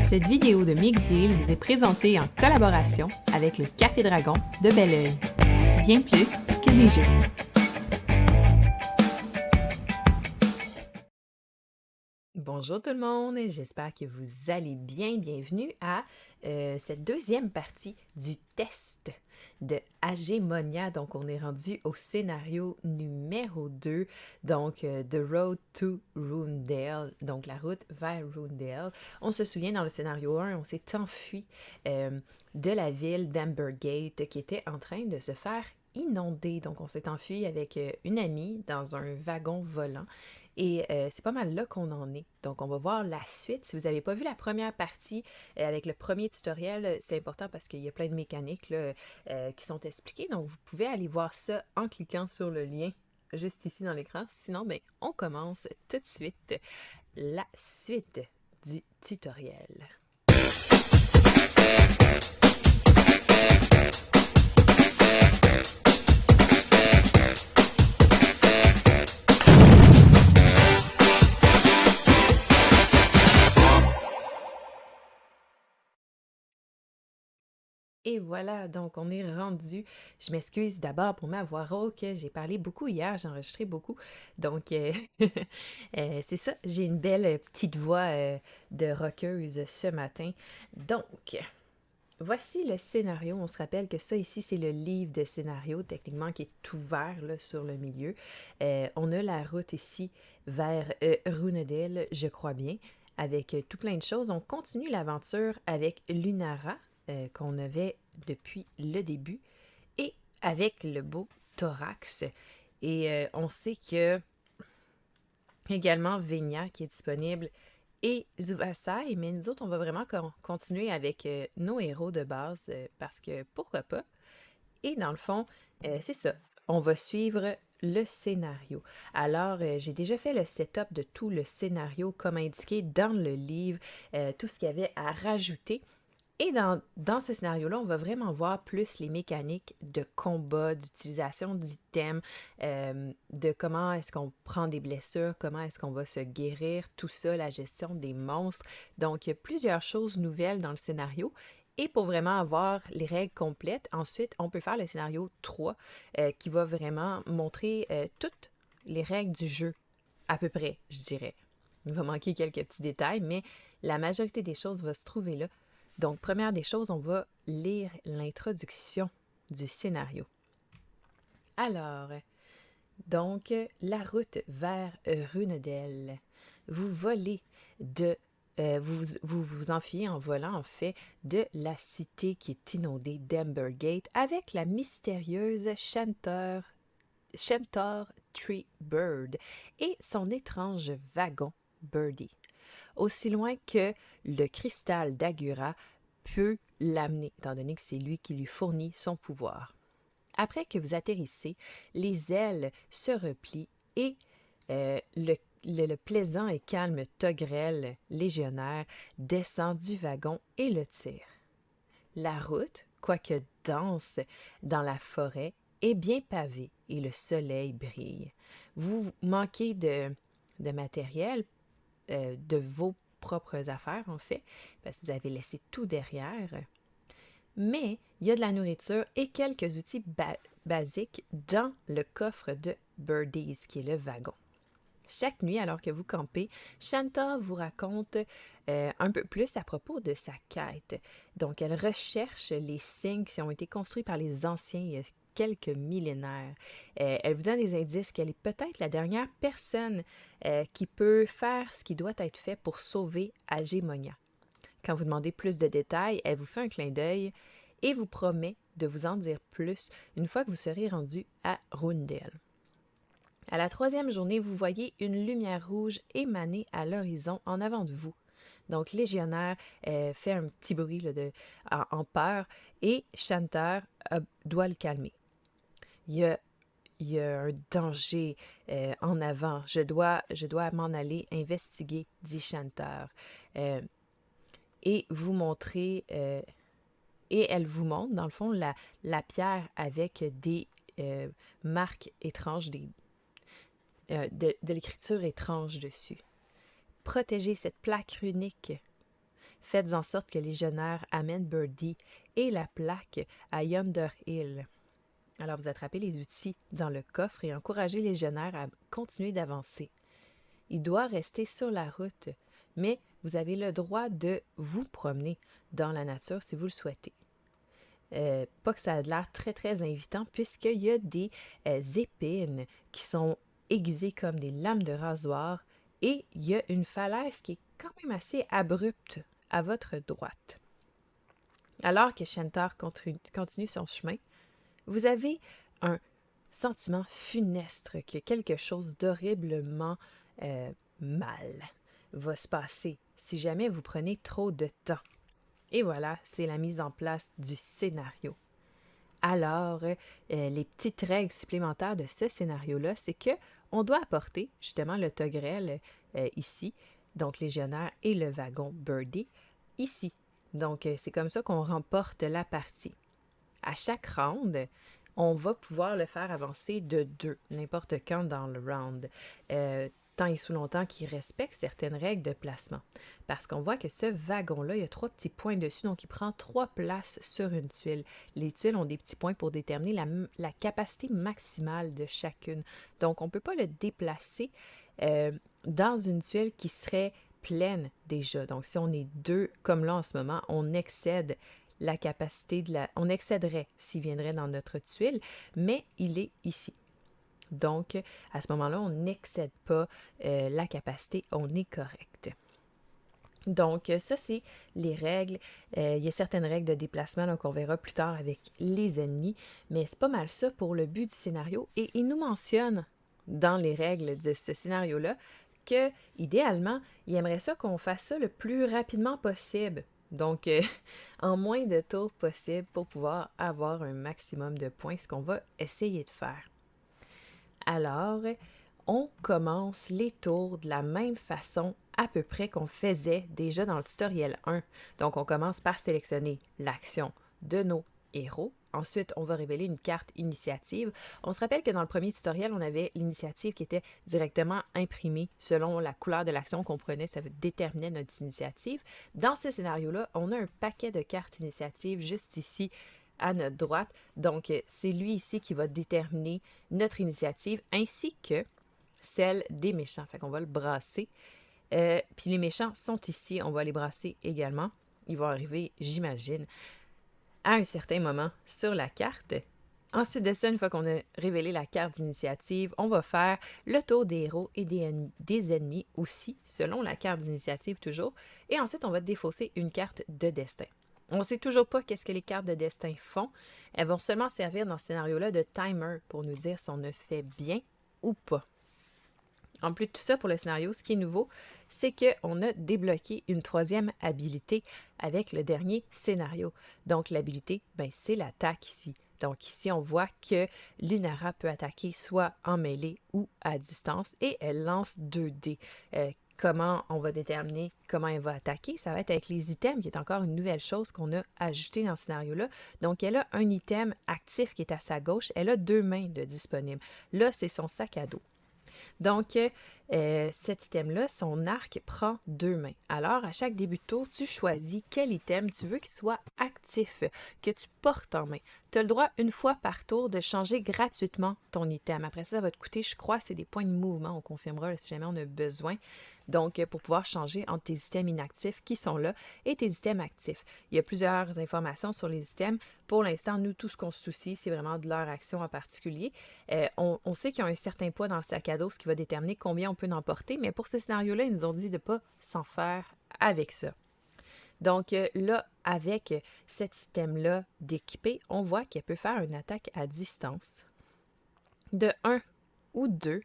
Cette vidéo de Mixdeal vous est présentée en collaboration avec le Café Dragon de Belleuil. Bien plus que des jeux. Bonjour tout le monde, j'espère que vous allez bien. Bienvenue à cette deuxième partie du test de Agémonia. Donc, on est rendu au scénario numéro 2, donc The Road to Rundale, donc la route vers Rundale. On se souvient, dans le scénario 1, on s'est enfui de la ville d'Ambergate qui était en train de se faire inonder. Donc, on s'est enfui avec une amie dans un wagon volant. Et c'est pas mal là qu'on en est. Donc, on va voir la suite. Si vous n'avez pas vu la première partie avec le premier tutoriel, c'est important parce qu'il y a plein de mécaniques là, qui sont expliquées. Donc, vous pouvez aller voir ça en cliquant sur le lien juste ici dans l'écran. Sinon, ben, on commence tout de suite la suite du tutoriel. Et voilà, donc on est rendu. Je m'excuse d'abord pour ma voix rauque. J'ai parlé beaucoup hier, j'ai enregistré beaucoup. Donc, c'est ça, j'ai une belle petite voix de rockeuse ce matin. Donc, voici le scénario. On se rappelle que ça ici, c'est le livre de scénario, techniquement, qui est ouvert là, sur le milieu. On a la route ici vers Rundale, je crois bien, avec tout plein de choses. On continue l'aventure avec Lunara, qu'on avait depuis le début, et avec le beau Thorax. Et on sait que également Venia qui est disponible et Zuvasai, mais nous autres, on va vraiment continuer avec nos héros de base, parce que pourquoi pas. Et dans le fond, c'est ça, on va suivre le scénario. Alors, j'ai déjà fait le setup de tout le scénario comme indiqué dans le livre, tout ce qu'il y avait à rajouter. Et dans ce scénario-là, on va vraiment voir plus les mécaniques de combat, d'utilisation d'items, de comment est-ce qu'on prend des blessures, comment est-ce qu'on va se guérir, tout ça, la gestion des monstres. Donc, il y a plusieurs choses nouvelles dans le scénario. Et pour vraiment avoir les règles complètes, ensuite, on peut faire le scénario 3 qui va vraiment montrer toutes les règles du jeu, à peu près, je dirais. Il va manquer quelques petits détails, mais la majorité des choses va se trouver là. Donc, première des choses, on va lire l'introduction du scénario. Alors, donc, la route vers Rundale. Vous volez de... vous enfuyez en volant, en fait, de la cité qui est inondée d'Ambergate avec la mystérieuse Chantor Treebird et son étrange wagon Birdie. Aussi loin que le cristal d'Agura peut l'amener, étant donné que c'est lui qui lui fournit son pouvoir. Après que vous atterrissez, les ailes se replient et le plaisant et calme Togrel, légionnaire, descend du wagon et le tire. La route, quoique dense dans la forêt, est bien pavée et le soleil brille. Vous manquez de matériel, de vos propres affaires, en fait, parce que vous avez laissé tout derrière. Mais il y a de la nourriture et quelques outils basiques dans le coffre de Birdies, qui est le wagon. Chaque nuit, alors que vous campez, Shanta vous raconte un peu plus à propos de sa quête. Donc, elle recherche les signes qui ont été construits par les anciens il y a quelques millénaires. Elle vous donne des indices qu'elle est peut-être la dernière personne qui peut faire ce qui doit être fait pour sauver Agémonia. Quand vous demandez plus de détails, elle vous fait un clin d'œil et vous promet de vous en dire plus une fois que vous serez rendu à Rundale. À la 3e journée, vous voyez une lumière rouge émaner à l'horizon en avant de vous. Donc, Légionnaire fait un petit bruit là, en peur et Chanteur doit le calmer. Il y a un danger en avant. Je dois m'en aller investiguer, dit Chanteur. Et vous montrez... et elle vous montre, dans le fond, la pierre avec des marques étranges, de l'écriture étrange dessus. Protégez cette plaque runique. faites en sorte que les légionnaires amènent Birdie et la plaque à Yonder Hill. Alors vous attrapez les outils dans le coffre et encouragez les légionnaires à continuer d'avancer. Il doit rester sur la route, mais vous avez le droit de vous promener dans la nature si vous le souhaitez. Pas que ça a l'air très très invitant puisqu'il y a des épines qui sont aiguisées comme des lames de rasoir et il y a une falaise qui est quand même assez abrupte à votre droite. Alors que Shentar continue son chemin, vous avez un sentiment funeste que quelque chose d'horriblement mal va se passer si jamais vous prenez trop de temps. Et voilà, c'est la mise en place du scénario. Alors, les petites règles supplémentaires de ce scénario-là, c'est que on doit apporter justement le togrel ici, donc légionnaire, et le wagon Birdie ici. Donc, c'est comme ça qu'on remporte la partie. À chaque round, on va pouvoir le faire avancer de 2, n'importe quand dans le round, tant et sous longtemps qu'il respecte certaines règles de placement. Parce qu'on voit que ce wagon-là, il y a 3 petits points dessus, donc il prend 3 places sur une tuile. Les tuiles ont des petits points pour déterminer la capacité maximale de chacune. Donc, on ne peut pas le déplacer dans une tuile qui serait pleine déjà. Donc, si on est 2, comme là en ce moment, on excède la capacité on excéderait s'il viendrait dans notre tuile, mais il est ici. Donc, à ce moment-là, on n'excède pas la capacité, on est correct. Donc, ça, c'est les règles. Il y a certaines règles de déplacement qu'on verra plus tard avec les ennemis, mais c'est pas mal ça pour le but du scénario. Et il nous mentionne dans les règles de ce scénario-là que, idéalement, il aimerait ça qu'on fasse ça le plus rapidement possible. Donc, en moins de tours possible pour pouvoir avoir un maximum de points, ce qu'on va essayer de faire. Alors, on commence les tours de la même façon à peu près qu'on faisait déjà dans le tutoriel 1. Donc, on commence par sélectionner l'action de nos héros. Ensuite, on va révéler une carte initiative. On se rappelle que dans le premier tutoriel, on avait l'initiative qui était directement imprimée selon la couleur de l'action qu'on prenait, ça déterminait notre initiative. Dans ce scénario-là, on a un paquet de cartes initiatives juste ici à notre droite. Donc, c'est lui ici qui va déterminer notre initiative ainsi que celle des méchants. Fait qu'on va le brasser. Puis les méchants sont ici, on va les brasser également. Ils vont arriver, j'imagine, à un certain moment sur la carte. Ensuite de ça, une fois qu'on a révélé la carte d'initiative, on va faire le tour des héros et des ennemis aussi, selon la carte d'initiative toujours. Et ensuite, on va défausser une carte de destin. On ne sait toujours pas qu'est-ce que les cartes de destin font. Elles vont seulement servir dans ce scénario-là de timer pour nous dire si on a fait bien ou pas. En plus de tout ça, pour le scénario, ce qui est nouveau, c'est qu'on a débloqué une 3e habilité avec le dernier scénario. Donc, l'habilité, c'est l'attaque ici. Donc, ici, on voit que Lunara peut attaquer soit en mêlée ou à distance et elle lance 2 dés. Comment on va déterminer comment elle va attaquer? Ça va être avec les items, qui est encore une nouvelle chose qu'on a ajouté dans ce scénario-là. Donc, elle a un item actif qui est à sa gauche. Elle a 2 mains de disponibles. Là, c'est son sac à dos. Donc, cet item-là, son arc prend 2 mains. Alors, à chaque début de tour, tu choisis quel item tu veux qu'il soit actif, que tu portes en main. Tu as le droit, une fois par tour, de changer gratuitement ton item. Après ça, ça va te coûter, je crois, c'est des points de mouvement. On confirmera si jamais on a besoin. Donc, pour pouvoir changer entre tes items inactifs qui sont là et tes items actifs. Il y a plusieurs informations sur les items. Pour l'instant, nous, tout ce qu'on se soucie, c'est vraiment de leur action en particulier. On sait qu'il y a un certain poids dans le sac à dos, ce qui va déterminer combien on peut en porter, mais pour ce scénario-là, ils nous ont dit de ne pas s'en faire avec ça. Donc là, avec cet item-là d'équipé, on voit qu'elle peut faire une attaque à distance de 1 ou 2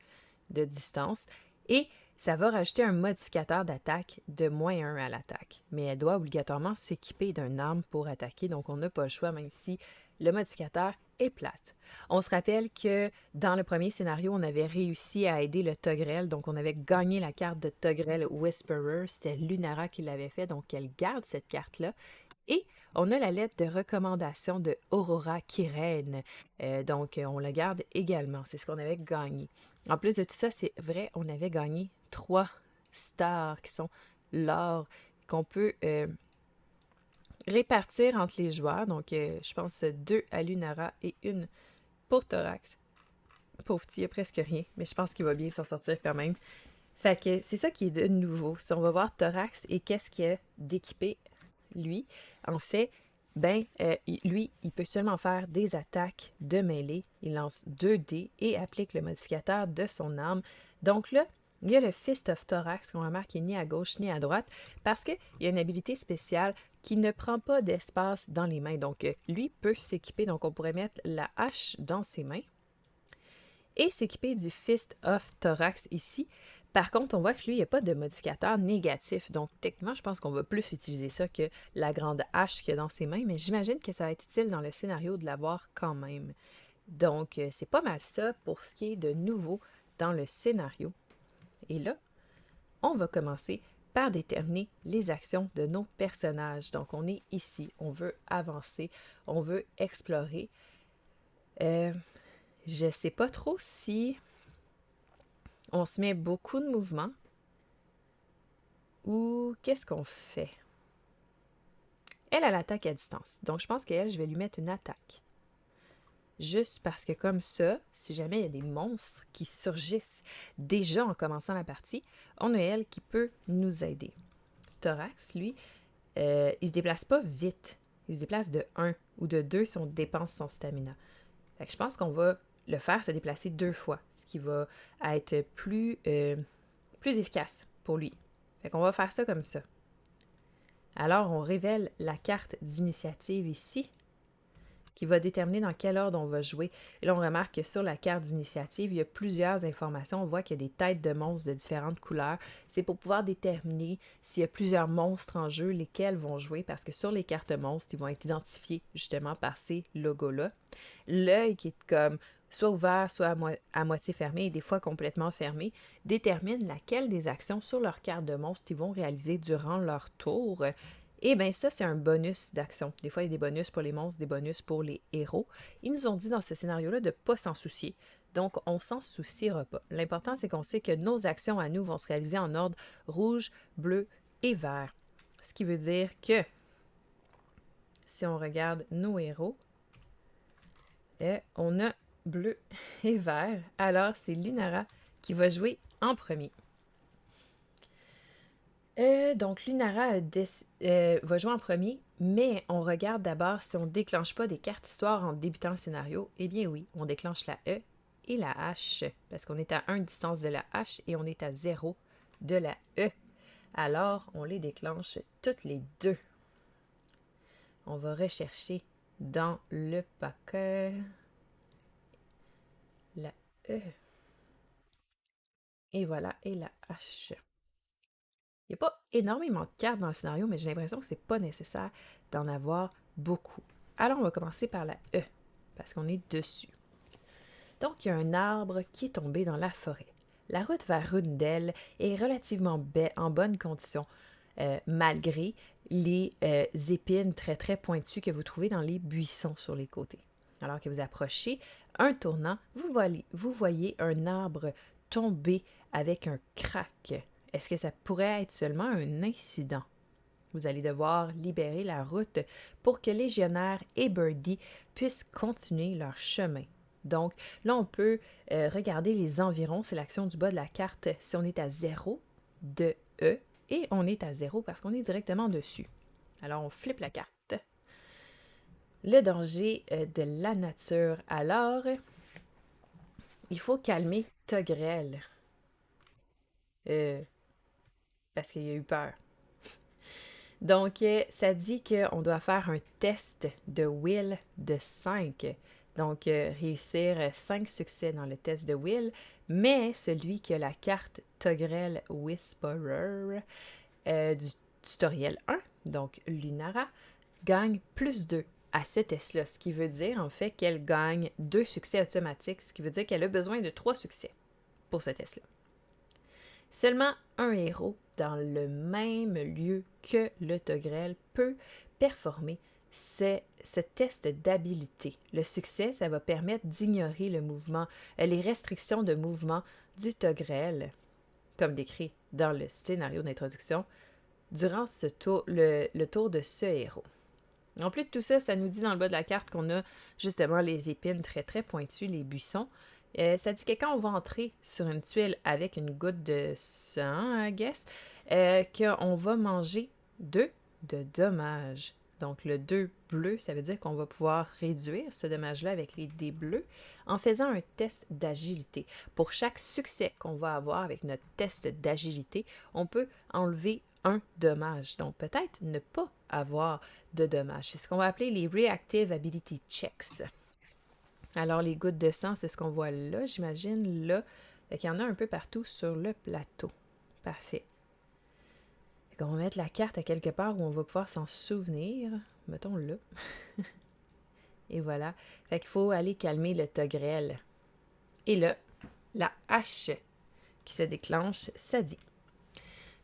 de distance et ça va rajouter un modificateur d'attaque de -1 à l'attaque. Mais elle doit obligatoirement s'équiper d'une arme pour attaquer, donc on n'a pas le choix, même si le modificateur est plate. On se rappelle que dans le premier scénario, on avait réussi à aider le Togrel, donc on avait gagné la carte de Togrel Whisperer. C'était Lunara qui l'avait fait, donc elle garde cette carte-là. Et on a la lettre de recommandation de Aurora Kyrène. Donc, on la garde également. C'est ce qu'on avait gagné. En plus de tout ça, c'est vrai, on avait gagné 3 stars qui sont l'or qu'on peut répartir entre les joueurs. Donc, je pense 2 à Lunara et une pour Thorax. Pauvre petit, il a presque rien, mais je pense qu'il va bien s'en sortir quand même. Fait que c'est ça qui est de nouveau. Si on va voir Thorax et qu'est-ce qu'il a d'équipé, lui, en fait, lui, il peut seulement faire des attaques de mêlée. Il lance 2 dés et applique le modificateur de son arme. Donc là, il y a le Fist of Thorax qu'on remarque qui n'est ni à gauche ni à droite parce qu'il y a une habilité spéciale qui ne prend pas d'espace dans les mains. Donc, lui peut s'équiper. Donc, on pourrait mettre la hache dans ses mains et s'équiper du Fist of Thorax ici. Par contre, on voit que lui, il n'y a pas de modificateur négatif. Donc, techniquement, je pense qu'on va plus utiliser ça que la grande hache qu'il y a dans ses mains, mais j'imagine que ça va être utile dans le scénario de l'avoir quand même. Donc, c'est pas mal ça pour ce qui est de nouveau dans le scénario. Et là, on va commencer par déterminer les actions de nos personnages. Donc, on est ici, on veut avancer, on veut explorer. Je sais pas trop si on se met beaucoup de mouvements ou qu'est-ce qu'on fait? Elle a l'attaque à distance. Donc, je pense qu'elle, je vais lui mettre une attaque. Juste parce que comme ça, si jamais il y a des monstres qui surgissent déjà en commençant la partie, on a elle qui peut nous aider. Thorax, lui, il se déplace pas vite. Il se déplace de 1 ou de 2 si on dépense son stamina. Fait que je pense qu'on va le faire se déplacer 2 fois, ce qui va être plus efficace pour lui. Fait qu'on va faire ça comme ça. Alors, on révèle la carte d'initiative ici, qui va déterminer dans quel ordre on va jouer. Et là, on remarque que sur la carte d'initiative, il y a plusieurs informations. On voit qu'il y a des têtes de monstres de différentes couleurs. C'est pour pouvoir déterminer s'il y a plusieurs monstres en jeu, lesquels vont jouer, parce que sur les cartes monstres, ils vont être identifiés justement par ces logos-là. L'œil qui est comme soit ouvert, soit à moitié fermé, et des fois complètement fermé, détermine laquelle des actions sur leur carte de monstre ils vont réaliser durant leur tour. Et bien ça, c'est un bonus d'action. Des fois, il y a des bonus pour les monstres, des bonus pour les héros. Ils nous ont dit dans ce scénario-là de ne pas s'en soucier. Donc, on s'en souciera pas. L'important, c'est qu'on sait que nos actions à nous vont se réaliser en ordre rouge, bleu et vert. Ce qui veut dire que si on regarde nos héros, on a bleu et vert. Alors, c'est Lunara qui va jouer en premier. Donc, Lunara va jouer en premier, mais on regarde d'abord si on ne déclenche pas des cartes histoire en débutant le scénario. Eh bien oui, on déclenche la E et la H, parce qu'on est à 1 distance de la H et on est à 0 de la E. Alors, on les déclenche toutes les deux. On va rechercher dans le paquet la E. Et voilà, et la H. Il n'y a pas énormément de cartes dans le scénario, mais j'ai l'impression que c'est pas nécessaire d'en avoir beaucoup. Alors, on va commencer par la E, parce qu'on est dessus. Donc, il y a un arbre qui est tombé dans la forêt. La route vers Rundel est relativement en bonne condition, malgré les épines très très pointues que vous trouvez dans les buissons sur les côtés. Alors que vous approchez un tournant, vous voyez un arbre tomber avec un crack. Est-ce que ça pourrait être seulement un incident? Vous allez devoir libérer la route pour que Légionnaire et Birdie puissent continuer leur chemin. Donc là, on peut regarder les environs. C'est l'action du bas de la carte si on est à 0 de E et on est à 0 parce qu'on est directement dessus. Alors, on flippe la carte. Le danger de la nature. Alors, il faut calmer Togrel. Parce qu'il a eu peur. Donc, ça dit qu'on doit faire un test de will de 5. Donc, réussir 5 succès dans le test de will, mais celui qui a la carte Togrel Whisperer du tutoriel 1, donc Lunara, gagne plus 2 à ce test-là, ce qui veut dire en fait qu'elle gagne 2 succès automatiques, ce qui veut dire qu'elle a besoin de 3 succès pour ce test-là. Seulement un héros dans le même lieu que le Togrel peut performer ce test d'habilité. Le succès, ça va permettre d'ignorer le mouvement, les restrictions de mouvement du Togrel, comme décrit dans le scénario d'introduction, durant le tour de ce héros. En plus de tout ça, ça nous dit dans le bas de la carte qu'on a justement les épines très très pointues, les buissons. Ça dit que quand on va entrer sur une tuile avec une goutte de sang, I guess, qu'on va manger 2 de dommages. Donc le 2 bleu, ça veut dire qu'on va pouvoir réduire ce dommage-là avec les dés bleus en faisant un test d'agilité. Pour chaque succès qu'on va avoir avec notre test d'agilité, on peut enlever un dommage. Donc peut-être ne pas avoir de dommages. C'est ce qu'on va appeler les Reactive Ability Checks. Alors, les gouttes de sang, c'est ce qu'on voit là, j'imagine, là. Fait qu'il y en a un peu partout sur le plateau. Parfait. Fait qu'on va mettre la carte à quelque part où on va pouvoir s'en souvenir. Mettons là. Et voilà. Fait qu'il faut aller calmer le togrel. Et là, la hache qui se déclenche, ça dit.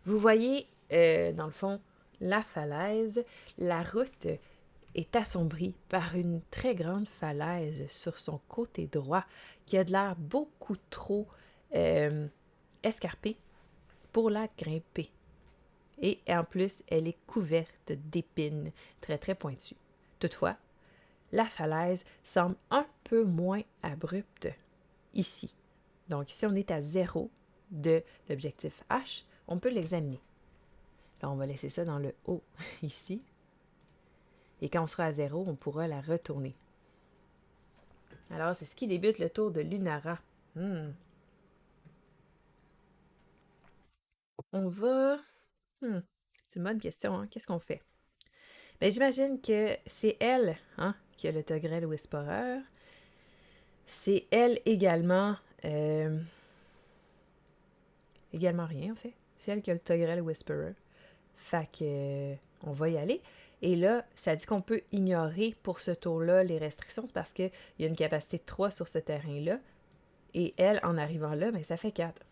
Vous voyez, dans le fond, la falaise, la route est assombrie par une très grande falaise sur son côté droit qui a de l'air beaucoup trop escarpée pour la grimper. Et en plus, elle est couverte d'épines très très pointues. Toutefois, la falaise semble un peu moins abrupte ici. Donc ici, on est à 0 de l'objectif H. On peut l'examiner. Là, on va laisser ça dans le haut ici. Et quand on sera à 0, on pourra la retourner. Alors, c'est ce qui débute le tour de Lunara. On va... C'est une bonne question, hein? Qu'est-ce qu'on fait? Ben, j'imagine que c'est elle, hein, qui a le Togrel Whisperer. C'est elle également... également rien, en fait. C'est elle qui a le Togrel Whisperer. Fait que... on va y aller. Et là, ça dit qu'on peut ignorer pour ce tour-là les restrictions. C'est parce qu'il y a une capacité de 3 sur ce terrain-là. Et elle, en arrivant là, ben, ça fait 4.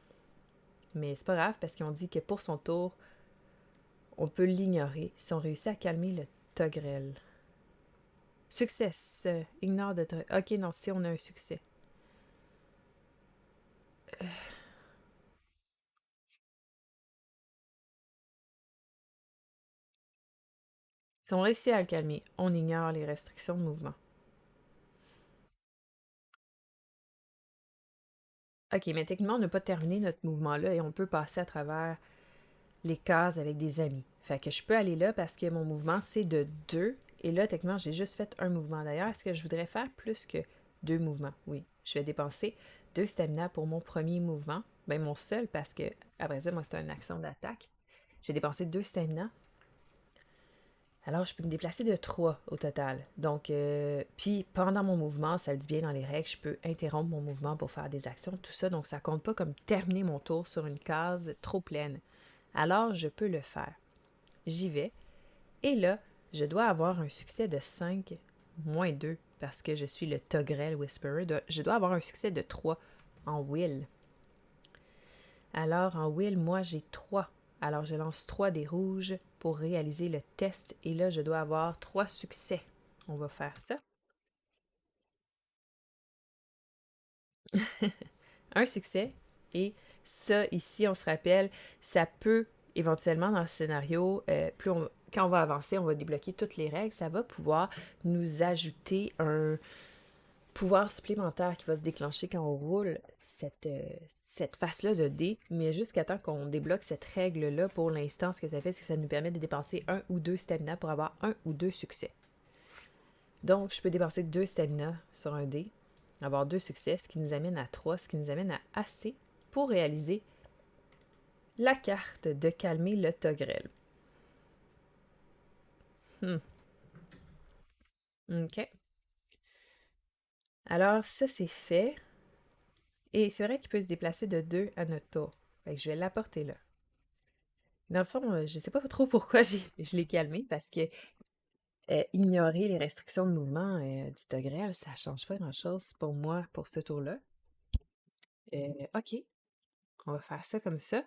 Mais c'est pas grave parce qu'on dit que pour son tour, on peut l'ignorer si on réussit à calmer le Togrel. Success. Ignore de... Ok, non, si on a un succès. Si on réussit à le calmer, on ignore les restrictions de mouvement. Ok, mais techniquement, on n'a pas terminé notre mouvement-là et on peut passer à travers les cases avec des amis. Fait que je peux aller là parce que mon mouvement, c'est de 2. Et là, techniquement, j'ai juste fait un mouvement. D'ailleurs, est-ce que je voudrais faire plus que 2 mouvements? Oui. Je vais dépenser 2 stamina pour mon premier mouvement. Ben, mon seul, parce que, après ça, moi, c'est une action d'attaque. J'ai dépensé 2 stamina. Alors, je peux me déplacer de 3 au total. Donc, puis pendant mon mouvement, ça le dit bien dans les règles, je peux interrompre mon mouvement pour faire des actions, tout ça. Donc, ça compte pas comme terminer mon tour sur une case trop pleine. Alors, je peux le faire. J'y vais. Et là, je dois avoir un succès de 5 moins 2 parce que je suis le Togrel Whisperer. Je dois avoir un succès de 3 en Will. Alors, en Will, moi, j'ai 3. Alors, je lance 3 dés rouges pour réaliser le test. Et là, je dois avoir 3 succès. On va faire ça. Un succès. Et ça, ici, on se rappelle, ça peut éventuellement dans le scénario, quand on va avancer, on va débloquer toutes les règles, ça va pouvoir nous ajouter un pouvoir supplémentaire qui va se déclencher quand on roule cette face-là de dés, mais jusqu'à temps qu'on débloque cette règle-là, pour l'instant, ce que ça fait, c'est que ça nous permet de dépenser 1 ou 2 stamina pour avoir 1 ou 2 succès. Donc, je peux dépenser 2 stamina sur un dé, avoir 2 succès, ce qui nous amène à 3, ce qui nous amène à assez pour réaliser la carte de calmer le Togrel. OK. Alors, ça, c'est fait. Et c'est vrai qu'il peut se déplacer de 2 à notre tour. Fait que je vais l'apporter là. Dans le fond, je sais pas trop pourquoi je l'ai calmé, parce que ignorer les restrictions de mouvement du Togrel, ça change pas grand-chose pour moi pour ce tour-là. OK, on va faire ça comme ça.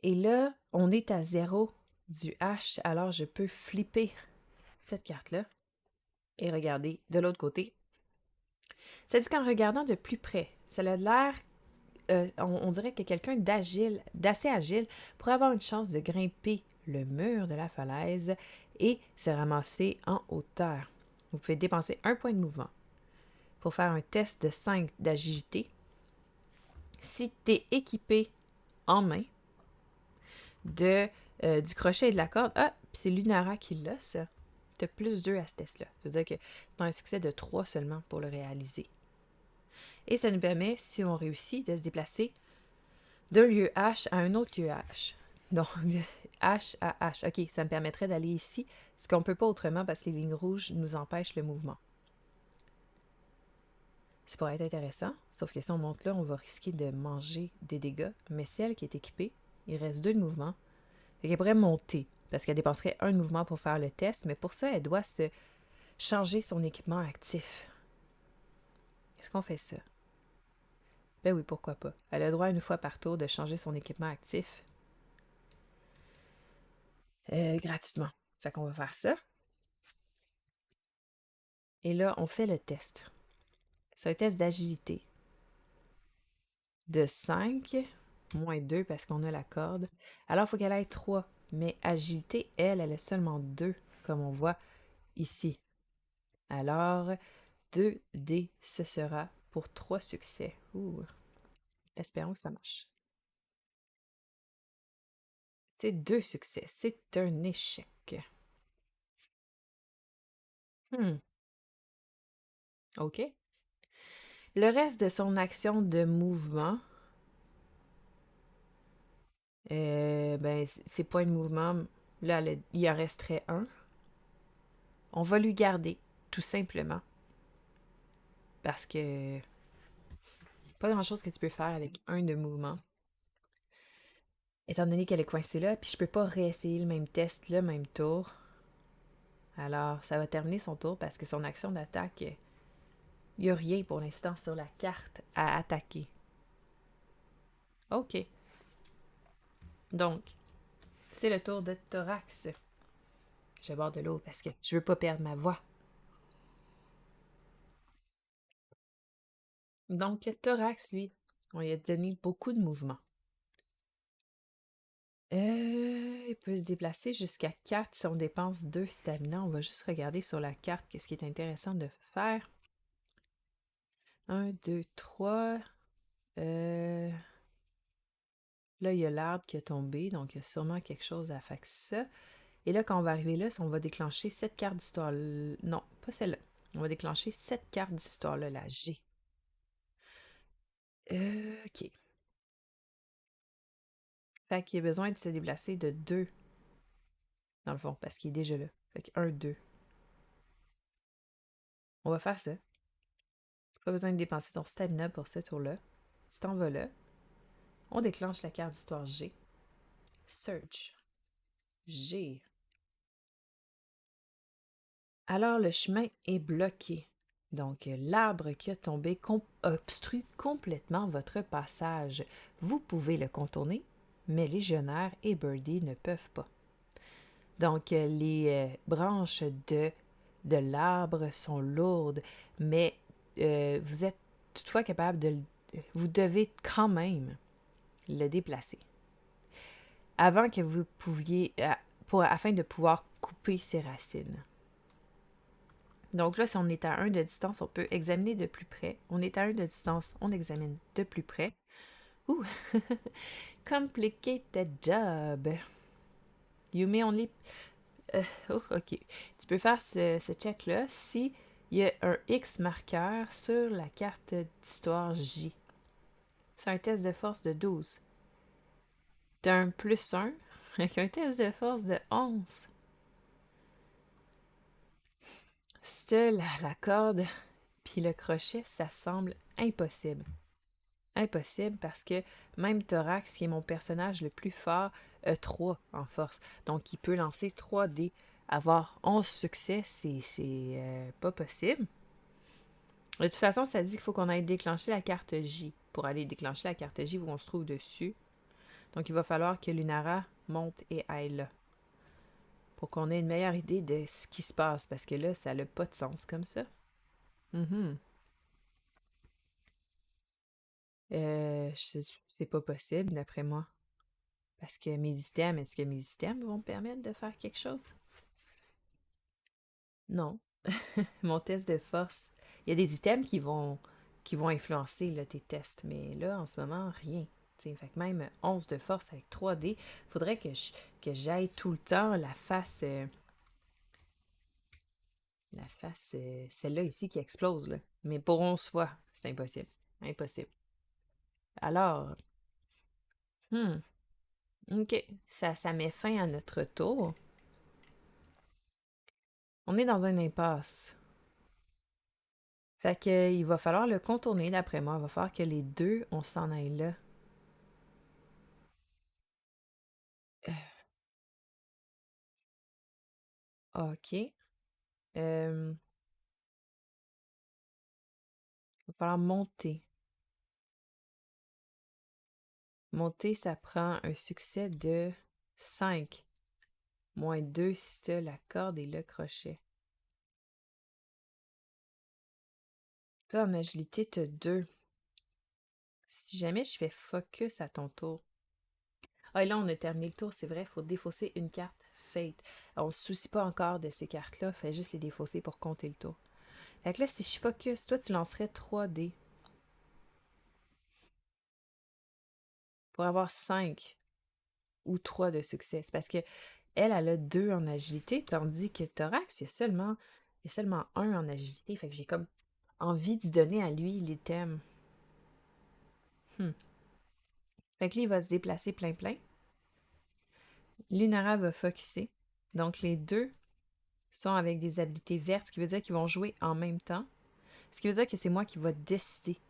Et là, on est à 0 du H, alors je peux flipper cette carte-là et regarder de l'autre côté. Ça dit qu'en regardant de plus près, ça a l'air, on dirait que quelqu'un d'assez agile pourrait avoir une chance de grimper le mur de la falaise et se ramasser en hauteur. Vous pouvez dépenser un point de mouvement pour faire un test de 5 d'agilité. Si tu es équipé en main du crochet et de la corde, puis c'est Lunara qui l'a, ça. Tu as plus 2 à ce test-là. Ça veut dire que tu as un succès de 3 seulement pour le réaliser. Et ça nous permet, si on réussit, de se déplacer d'un lieu H à un autre lieu H. Donc, H à H. OK, ça me permettrait d'aller ici, ce qu'on ne peut pas autrement parce que les lignes rouges nous empêchent le mouvement. Ça pourrait être intéressant, sauf que si on monte là, on va risquer de manger des dégâts. Mais celle qui est équipée, il reste 2 de mouvement. Fait qu'elle pourrait monter, parce qu'elle dépenserait un de mouvement pour faire le test, mais pour ça, elle doit se changer son équipement actif. Est-ce qu'on fait ça? Ben oui, pourquoi pas. Elle a le droit une fois par tour de changer son équipement actif gratuitement. Fait qu'on va faire ça. Et là, on fait le test. C'est un test d'agilité de 5 moins 2 parce qu'on a la corde. Alors, il faut qu'elle ait 3. Mais agilité, elle a seulement 2, comme on voit ici. Alors, 2D, ce sera pour 3 succès. Ouh, espérons que ça marche. C'est 2 succès. C'est un échec. Hmm, OK. Le reste de son action de mouvement, ben, ses points de mouvement, là, il en resterait un. On va lui garder, tout simplement. Parce que pas grand-chose que tu peux faire avec un de mouvement. Étant donné qu'elle est coincée là, puis je peux pas réessayer le même test, le même tour. Alors, ça va terminer son tour parce que son action d'attaque, il n'y a rien pour l'instant sur la carte à attaquer. OK. Donc, c'est le tour de Thorax. Je vais boire de l'eau parce que je veux pas perdre ma voix. Donc, Thorax, lui, on lui a donné beaucoup de mouvements. Il peut se déplacer jusqu'à 4 si on dépense 2 stamina. On va juste regarder sur la carte qu'est-ce qui est intéressant de faire. Un, 2, 3. Euh, Là, il y a l'arbre qui est tombé, donc il y a sûrement quelque chose à faire que ça. Et là, quand on va arriver là, on va déclencher cette carte d'histoire. Non, pas celle-là. On va déclencher cette carte d'histoire-là, la G. OK. Fait qu'il y a besoin de se déplacer de 2 dans le fond, parce qu'il est déjà là. Fait que 1, 2. On va faire ça. Pas besoin de dépenser ton stamina pour ce tour-là. Tu t'en vas là. On déclenche la carte d'histoire G. Search. G. Alors le chemin est bloqué. Donc l'arbre qui a tombé obstrue complètement votre passage. Vous pouvez le contourner, mais Légionnaire et Birdie ne peuvent pas. Donc les branches de l'arbre sont lourdes, mais vous êtes toutefois capable de vous devez quand même le déplacer avant que vous pouviez, afin de pouvoir couper ses racines. Donc là, si on est à 1 de distance, on peut examiner de plus près. On est à 1 de distance, on examine de plus près. Ouh! Complicated job. You may only... oh, OK. Tu peux faire ce check-là si il y a un X marqueur sur la carte d'histoire J. C'est un test de force de 12. T'as un plus 1 avec un test de force de 11. C'est la corde puis le crochet, ça semble impossible. Impossible parce que même Thorax, qui est mon personnage le plus fort, a 3 en force. Donc, il peut lancer 3 dés. Avoir 11 succès, c'est pas possible. De toute façon, ça dit qu'il faut qu'on aille déclencher la carte J. Pour aller déclencher la carte J, où on se trouve dessus. Donc, il va falloir que Lunara monte et aille là. Pour qu'on ait une meilleure idée de ce qui se passe. Parce que là, ça n'a pas de sens comme ça. Mhm. C'est pas possible, d'après moi. Parce que mes items, est-ce que mes items vont me permettre de faire quelque chose? Non. Mon test de force. Il y a des items qui vont influencer là, tes tests, mais là, en ce moment, rien. T'sais, fait que même 11 de force avec 3D, faudrait que j'aille tout le temps la face, celle-là ici qui explose, là. Mais pour 11 fois, c'est impossible. Impossible. Alors, hmm, ok, ça met fin à notre tour. On est dans une impasse. Fait que, il va falloir le contourner d'après moi. Il va falloir que les deux, on s'en aille là. Ok. Il va falloir monter. Monter, ça prend un succès de 5 moins 2 si tu as la corde et le crochet. Toi, en agilité, tu as 2. Si jamais je fais focus à ton tour. Ah, et là, on a terminé le tour, c'est vrai, il faut défausser une carte Fate. On se soucie pas encore de ces cartes-là, fait juste les défausser pour compter le tour. Fait que là, si je focus, toi, tu lancerais 3 dés pour avoir 5 ou 3 de succès. C'est parce que elle a 2 en agilité, tandis que Thorax, il y a seulement 1 en agilité. Fait que j'ai comme envie d'y donner à lui l'item. Hmm. Fait que lui, il va se déplacer plein plein. Lunara va focuser. Donc les deux sont avec des habilités vertes, ce qui veut dire qu'ils vont jouer en même temps. Ce qui veut dire que c'est moi qui va décider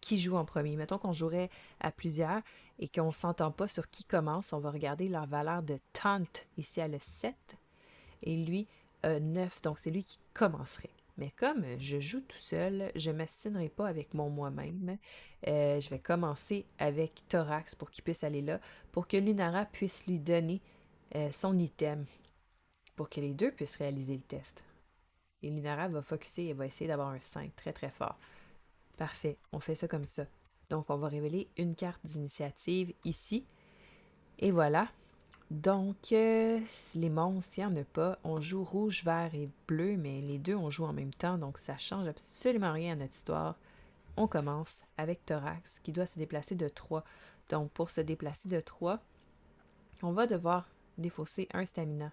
qui joue en premier. Mettons qu'on jouerait à plusieurs et qu'on ne s'entend pas sur qui commence. On va regarder leur valeur de taunt. Ici, elle a 7 et lui 9. Donc, c'est lui qui commencerait. Mais comme je joue tout seul, je ne m'assinerai pas avec mon moi-même. Je vais commencer avec Thorax pour qu'il puisse aller là, pour que Lunara puisse lui donner son item, pour que les deux puissent réaliser le test. Et Lunara va focuser et va essayer d'avoir un 5 très très fort. Parfait, on fait ça comme ça. Donc, on va révéler une carte d'initiative ici. Et voilà. Donc, les monstres, il n'y en a pas. On joue rouge, vert et bleu, mais les deux, on joue en même temps, donc ça change absolument rien à notre histoire. On commence avec Thorax, qui doit se déplacer de 3. Donc, pour se déplacer de 3, on va devoir défausser un stamina.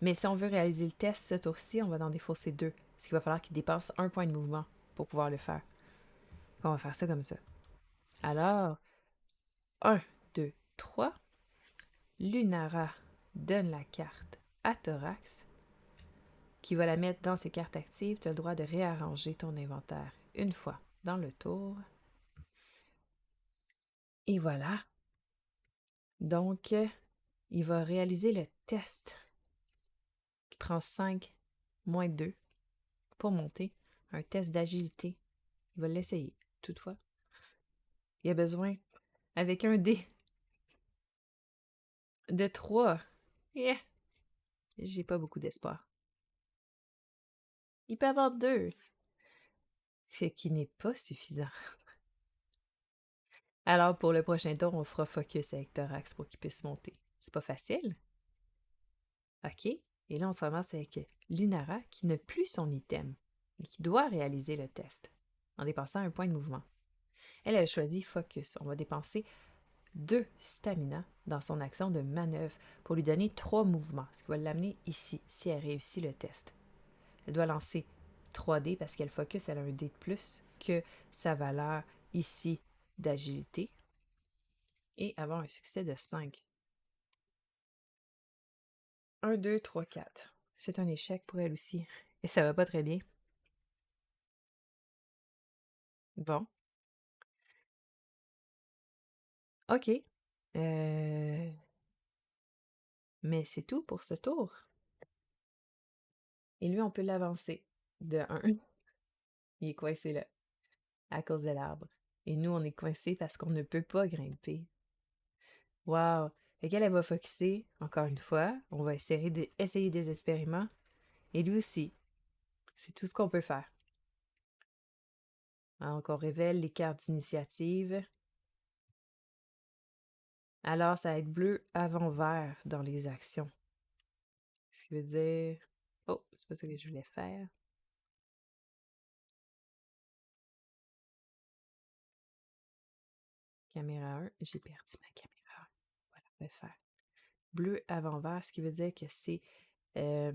Mais si on veut réaliser le test ce tour-ci, on va en défausser 2. Ce qui va falloir qu'il dépasse un point de mouvement pour pouvoir le faire. Donc, on va faire ça comme ça. Alors, 1, 2, 3. Lunara donne la carte à Thorax, qui va la mettre dans ses cartes actives. Tu as le droit de réarranger ton inventaire une fois dans le tour. Et voilà. Donc, il va réaliser le test qui prend 5 moins 2 pour monter. Un test d'agilité. Il va l'essayer. Toutefois, il a besoin, avec un dé de 3. Yeah, j'ai pas beaucoup d'espoir. Il peut avoir 2, ce qui n'est pas suffisant. Alors, pour le prochain tour, on fera focus avec Thorax pour qu'il puisse monter. C'est pas facile? OK. Et là, on se ramasse avec Lunara qui n'a plus son item, mais qui doit réaliser le test en dépensant un point de mouvement. Elle a choisi focus. On va dépenser 2 stamina dans son action de manœuvre pour lui donner 3 mouvements, ce qui va l'amener ici si elle réussit le test. Elle doit lancer 3 dés parce qu'elle focus, elle a un dé de plus que sa valeur ici d'agilité et avoir un succès de 5. 1, 2, 3, 4. C'est un échec pour elle aussi. Et ça va pas très bien. Bon, ok. Euh, Mais c'est tout pour ce tour. Et lui, on peut l'avancer de 1. Il est coincé là, à cause de l'arbre. Et nous, on est coincé parce qu'on ne peut pas grimper. Wow! Fait qu'elle, elle va focuser, encore une fois. On va essayer désespérément. Et lui aussi. C'est tout ce qu'on peut faire. Donc, on révèle les cartes d'initiative. Alors, ça va être bleu avant vert dans les actions. Ce qui veut dire... Oh, c'est pas ça que je voulais faire. Caméra 1, j'ai perdu ma caméra 1. Voilà, je vais faire bleu avant-vert, ce qui veut dire que c'est... euh,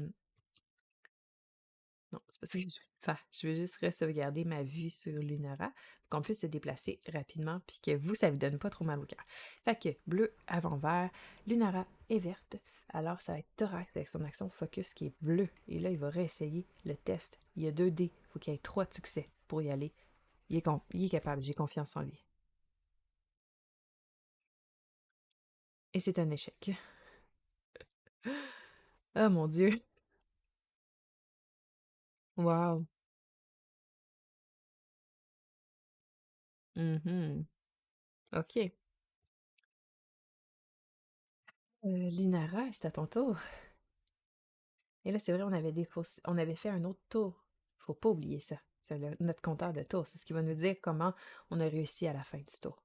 non, c'est pas ça que je vais faire. Je vais juste sauvegarder ma vue sur Lunara pour qu'on puisse se déplacer rapidement puis que vous, ça vous donne pas trop mal au cœur. Fait que bleu avant-vert, Lunara est verte. Alors, ça va être Thorax avec son action focus qui est bleu. Et là, il va réessayer le test. Il y a 2 dés. Il faut qu'il y ait 3 succès pour y aller. Il est capable. J'ai confiance en lui. Et c'est un échec. Oh mon Dieu. Wow. Mhm. OK. Linara, c'est à ton tour. Et là, c'est vrai, on avait fait un autre tour. Faut pas oublier ça. C'est notre compteur de tours. C'est ce qui va nous dire comment on a réussi à la fin du tour,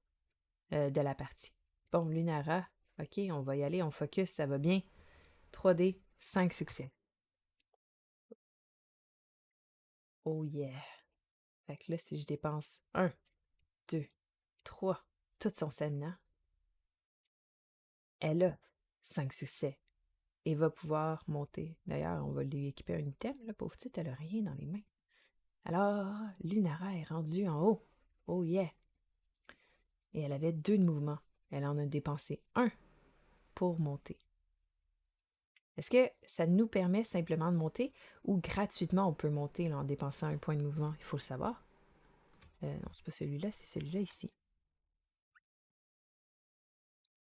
de la partie. Bon, Lunara, OK, on va y aller, on focus, ça va bien. 3D, 5 succès. Oh yeah. Fait que là, si je dépense 1, 2, 3, tout son stamina, elle a 5 succès et va pouvoir monter. D'ailleurs, on va lui équiper un item, là, pauvre petite, elle a rien dans les mains. Alors, Lunara est rendue en haut. Oh yeah! Et elle avait 2 de mouvement. Elle en a dépensé un pour monter. Est-ce que ça nous permet simplement de monter ou gratuitement on peut monter là, en dépensant un point de mouvement? Il faut le savoir. Non, c'est pas celui-là, c'est celui-là ici.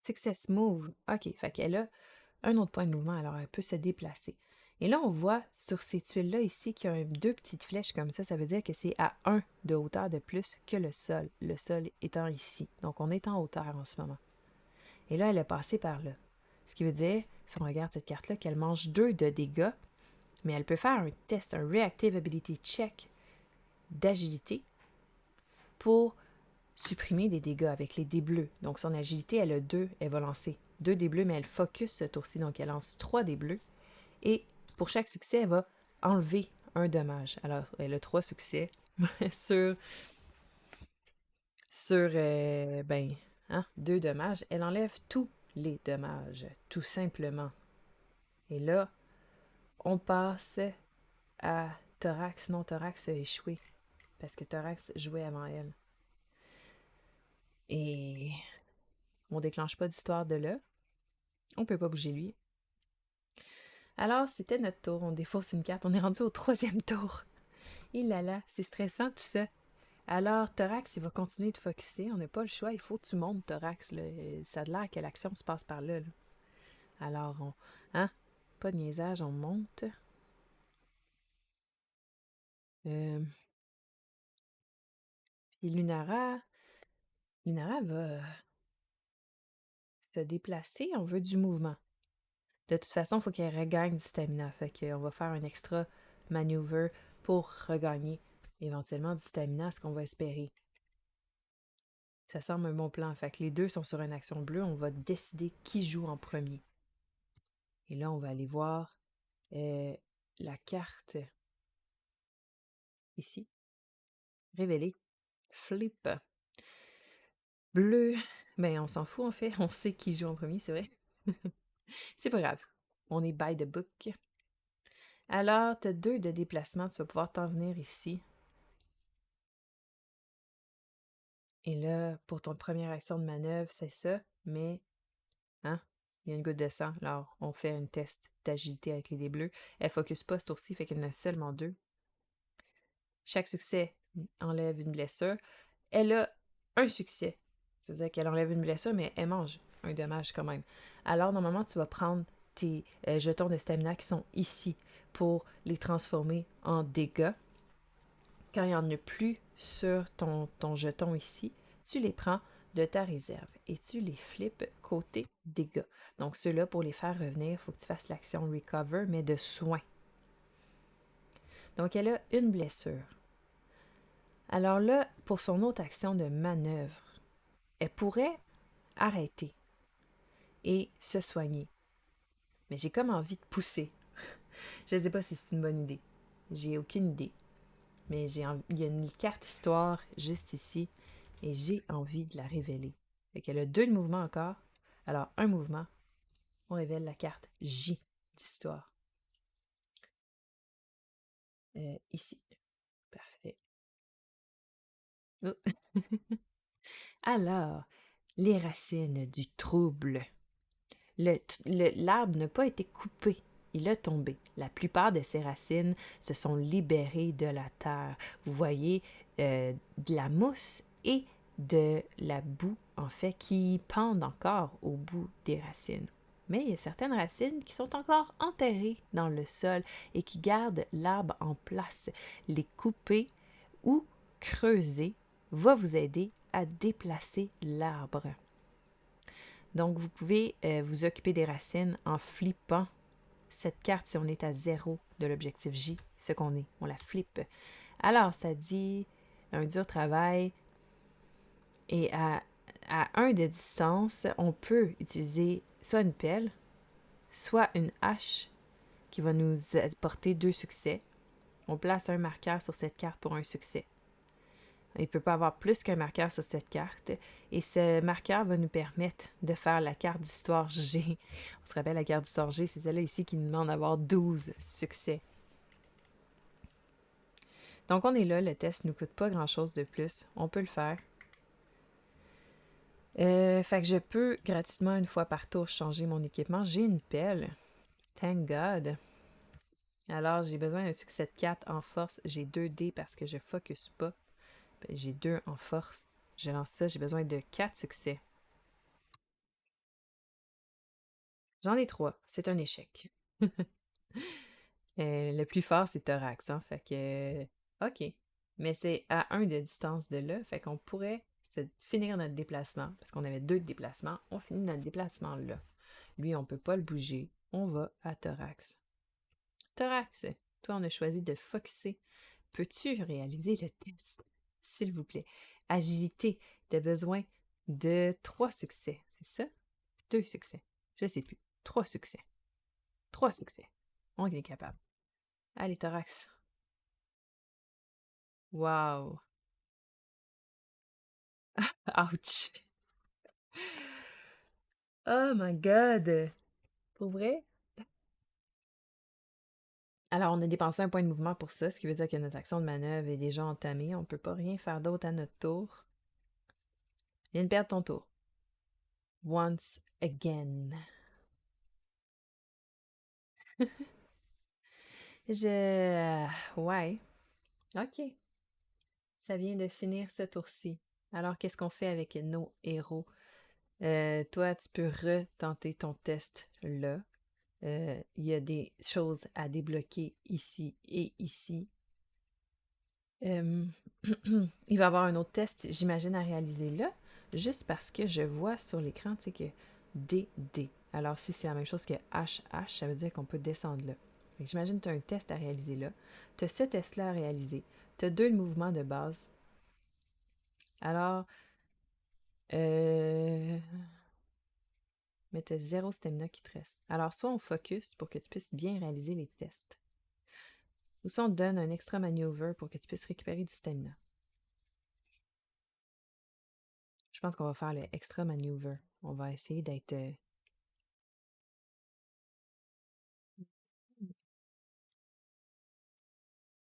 Success move. OK, fait qu'elle a un autre point de mouvement, alors elle peut se déplacer. Et là, on voit sur ces tuiles-là ici qu'il y a 2 petites flèches comme ça veut dire que c'est à 1 de hauteur de plus que le sol étant ici. Donc, on est en hauteur en ce moment. Et là, elle est passée par là. Ce qui veut dire, si on regarde cette carte-là, qu'elle mange 2 de dégâts, mais elle peut faire un test, un Reactive Ability Check d'agilité pour supprimer des dégâts avec les dés bleus. Donc son agilité, elle a 2, elle va lancer 2 dés bleus, mais elle focus ce tour-ci, donc elle lance 3 dés bleus. Et pour chaque succès, elle va enlever un dommage. Alors, elle a 3 succès sur, ben, 2 dommages. Elle enlève tous les dommages, tout simplement. Et là, on passe à Thorax. Non, Thorax a échoué parce que Thorax jouait avant elle. Et on déclenche pas d'histoire de là. On peut pas bouger lui. Alors, c'était notre tour. On défausse une carte. On est rendu au 3e tour. Et là là, c'est stressant tout ça. Alors, Thorax, il va continuer de focusser. On n'a pas le choix. Il faut que tu montes, Thorax. Là. Ça a l'air que l'action se passe par là. Alors, hein? Pas de niaisage, on monte. Euh, Puis Lunara va se déplacer. On veut du mouvement. De toute façon, il faut qu'elle regagne du stamina. Fait qu'on va faire un extra maneuver pour regagner éventuellement du stamina, ce qu'on va espérer. Ça semble un bon plan. Fait que les deux sont sur une action bleue. On va décider qui joue en premier. Et là, on va aller voir la carte ici. Révélée. Flip. Bleu. Ben, on s'en fout en fait. On sait qui joue en premier, c'est vrai. C'est pas grave. On est by the book. Alors, tu as 2 de déplacement. Tu vas pouvoir t'en venir ici. Et là, pour ton première action de manœuvre, c'est ça. Mais, hein, il y a une goutte de sang. Alors, on fait un test d'agilité avec les dés bleus. Elle focus pas ce tour-ci, fait qu'elle en a seulement 2. Chaque succès enlève une blessure. Elle a un succès. C'est-à-dire qu'elle enlève une blessure, mais elle mange un dommage quand même. Alors, normalement, tu vas prendre tes jetons de stamina qui sont ici pour les transformer en dégâts. Quand il n'y en a plus sur ton jeton ici, tu les prends de ta réserve et tu les flippes côté dégâts. Donc, ceux-là, pour les faire revenir, il faut que tu fasses l'action Recover, mais de soin. Donc, elle a une blessure. Alors là, pour son autre action de manœuvre, elle pourrait arrêter et se soigner. Mais j'ai comme envie de pousser. Je ne sais pas si c'est une bonne idée. J'ai aucune idée. Mais il y a une carte histoire juste ici et j'ai envie de la révéler. Fait qu'elle a deux de mouvements encore. Alors, un mouvement, on révèle la carte J d'histoire. Ici. Parfait. Oh. Alors, les racines du trouble. L'arbre n'a pas été coupé, il a tombé. La plupart de ses racines se sont libérées de la terre. Vous voyez de la mousse et de la boue, en fait, qui pendent encore au bout des racines. Mais il y a certaines racines qui sont encore enterrées dans le sol et qui gardent l'arbre en place. Les couper ou creuser va vous aider à déplacer l'arbre. Donc, vous pouvez vous occuper des racines en flippant cette carte si on est à 0 de l'objectif J, ce qu'on est. On la flippe. Alors, ça dit un dur travail et à 1 de distance, on peut utiliser soit une pelle, soit une hache qui va nous apporter 2 succès. On place un marqueur sur cette carte pour un succès. Il ne peut pas avoir plus qu'un marqueur sur cette carte. Et ce marqueur va nous permettre de faire la carte d'histoire G. On se rappelle, la carte d'histoire G, c'est celle-là ici qui nous demande d'avoir 12 succès. Donc, on est là. Le test ne nous coûte pas grand-chose de plus. On peut le faire. Fait que je peux gratuitement, une fois par tour, changer mon équipement. J'ai une pelle. Thank God. Alors, j'ai besoin d'un succès de 4 en force. J'ai 2 dés parce que je focus pas. J'ai 2 en force. Je lance ça. J'ai besoin de 4 succès. J'en ai 3. C'est un échec. Le plus fort, c'est thorax, hein? Fait que. OK. Mais c'est à 1 de distance de là. Fait qu'on pourrait finir notre déplacement. Parce qu'on avait 2 de déplacement. On finit notre déplacement là. Lui, on peut pas le bouger. On va à thorax. Thorax, toi, on a choisi de focuser. Peux-tu réaliser le test? S'il vous plaît. Agilité. Tu as besoin de 3 succès. C'est ça? 2 succès. Je sais plus. 3 succès. 3 succès. On est capable. Allez, thorax. Wow. Ouch. Oh my God. Pour vrai? Alors, on a dépensé un point de mouvement pour ça, ce qui veut dire que notre action de manœuvre est déjà entamée. On ne peut pas rien faire d'autre à notre tour. Viens de perdre ton tour. Once again. Ouais. OK. Ça vient de finir ce tour-ci. Alors, qu'est-ce qu'on fait avec nos héros? Toi, tu peux retenter ton test là. Il y a des choses à débloquer ici et ici. Il va y avoir un autre test, j'imagine, à réaliser là, juste parce que je vois sur l'écran, tu sais, que DD. Alors, si c'est la même chose que HH, ça veut dire qu'on peut descendre là. J'imagine que tu as un test à réaliser là. Tu as ce test-là à réaliser. Tu as 2 mouvements de base. Alors, euh... mais tu as 0 stamina qui te reste. Alors, soit on focus pour que tu puisses bien réaliser les tests, ou soit on te donne un extra maneuver pour que tu puisses récupérer du stamina. Je pense qu'on va faire le extra maneuver. On va essayer d'être.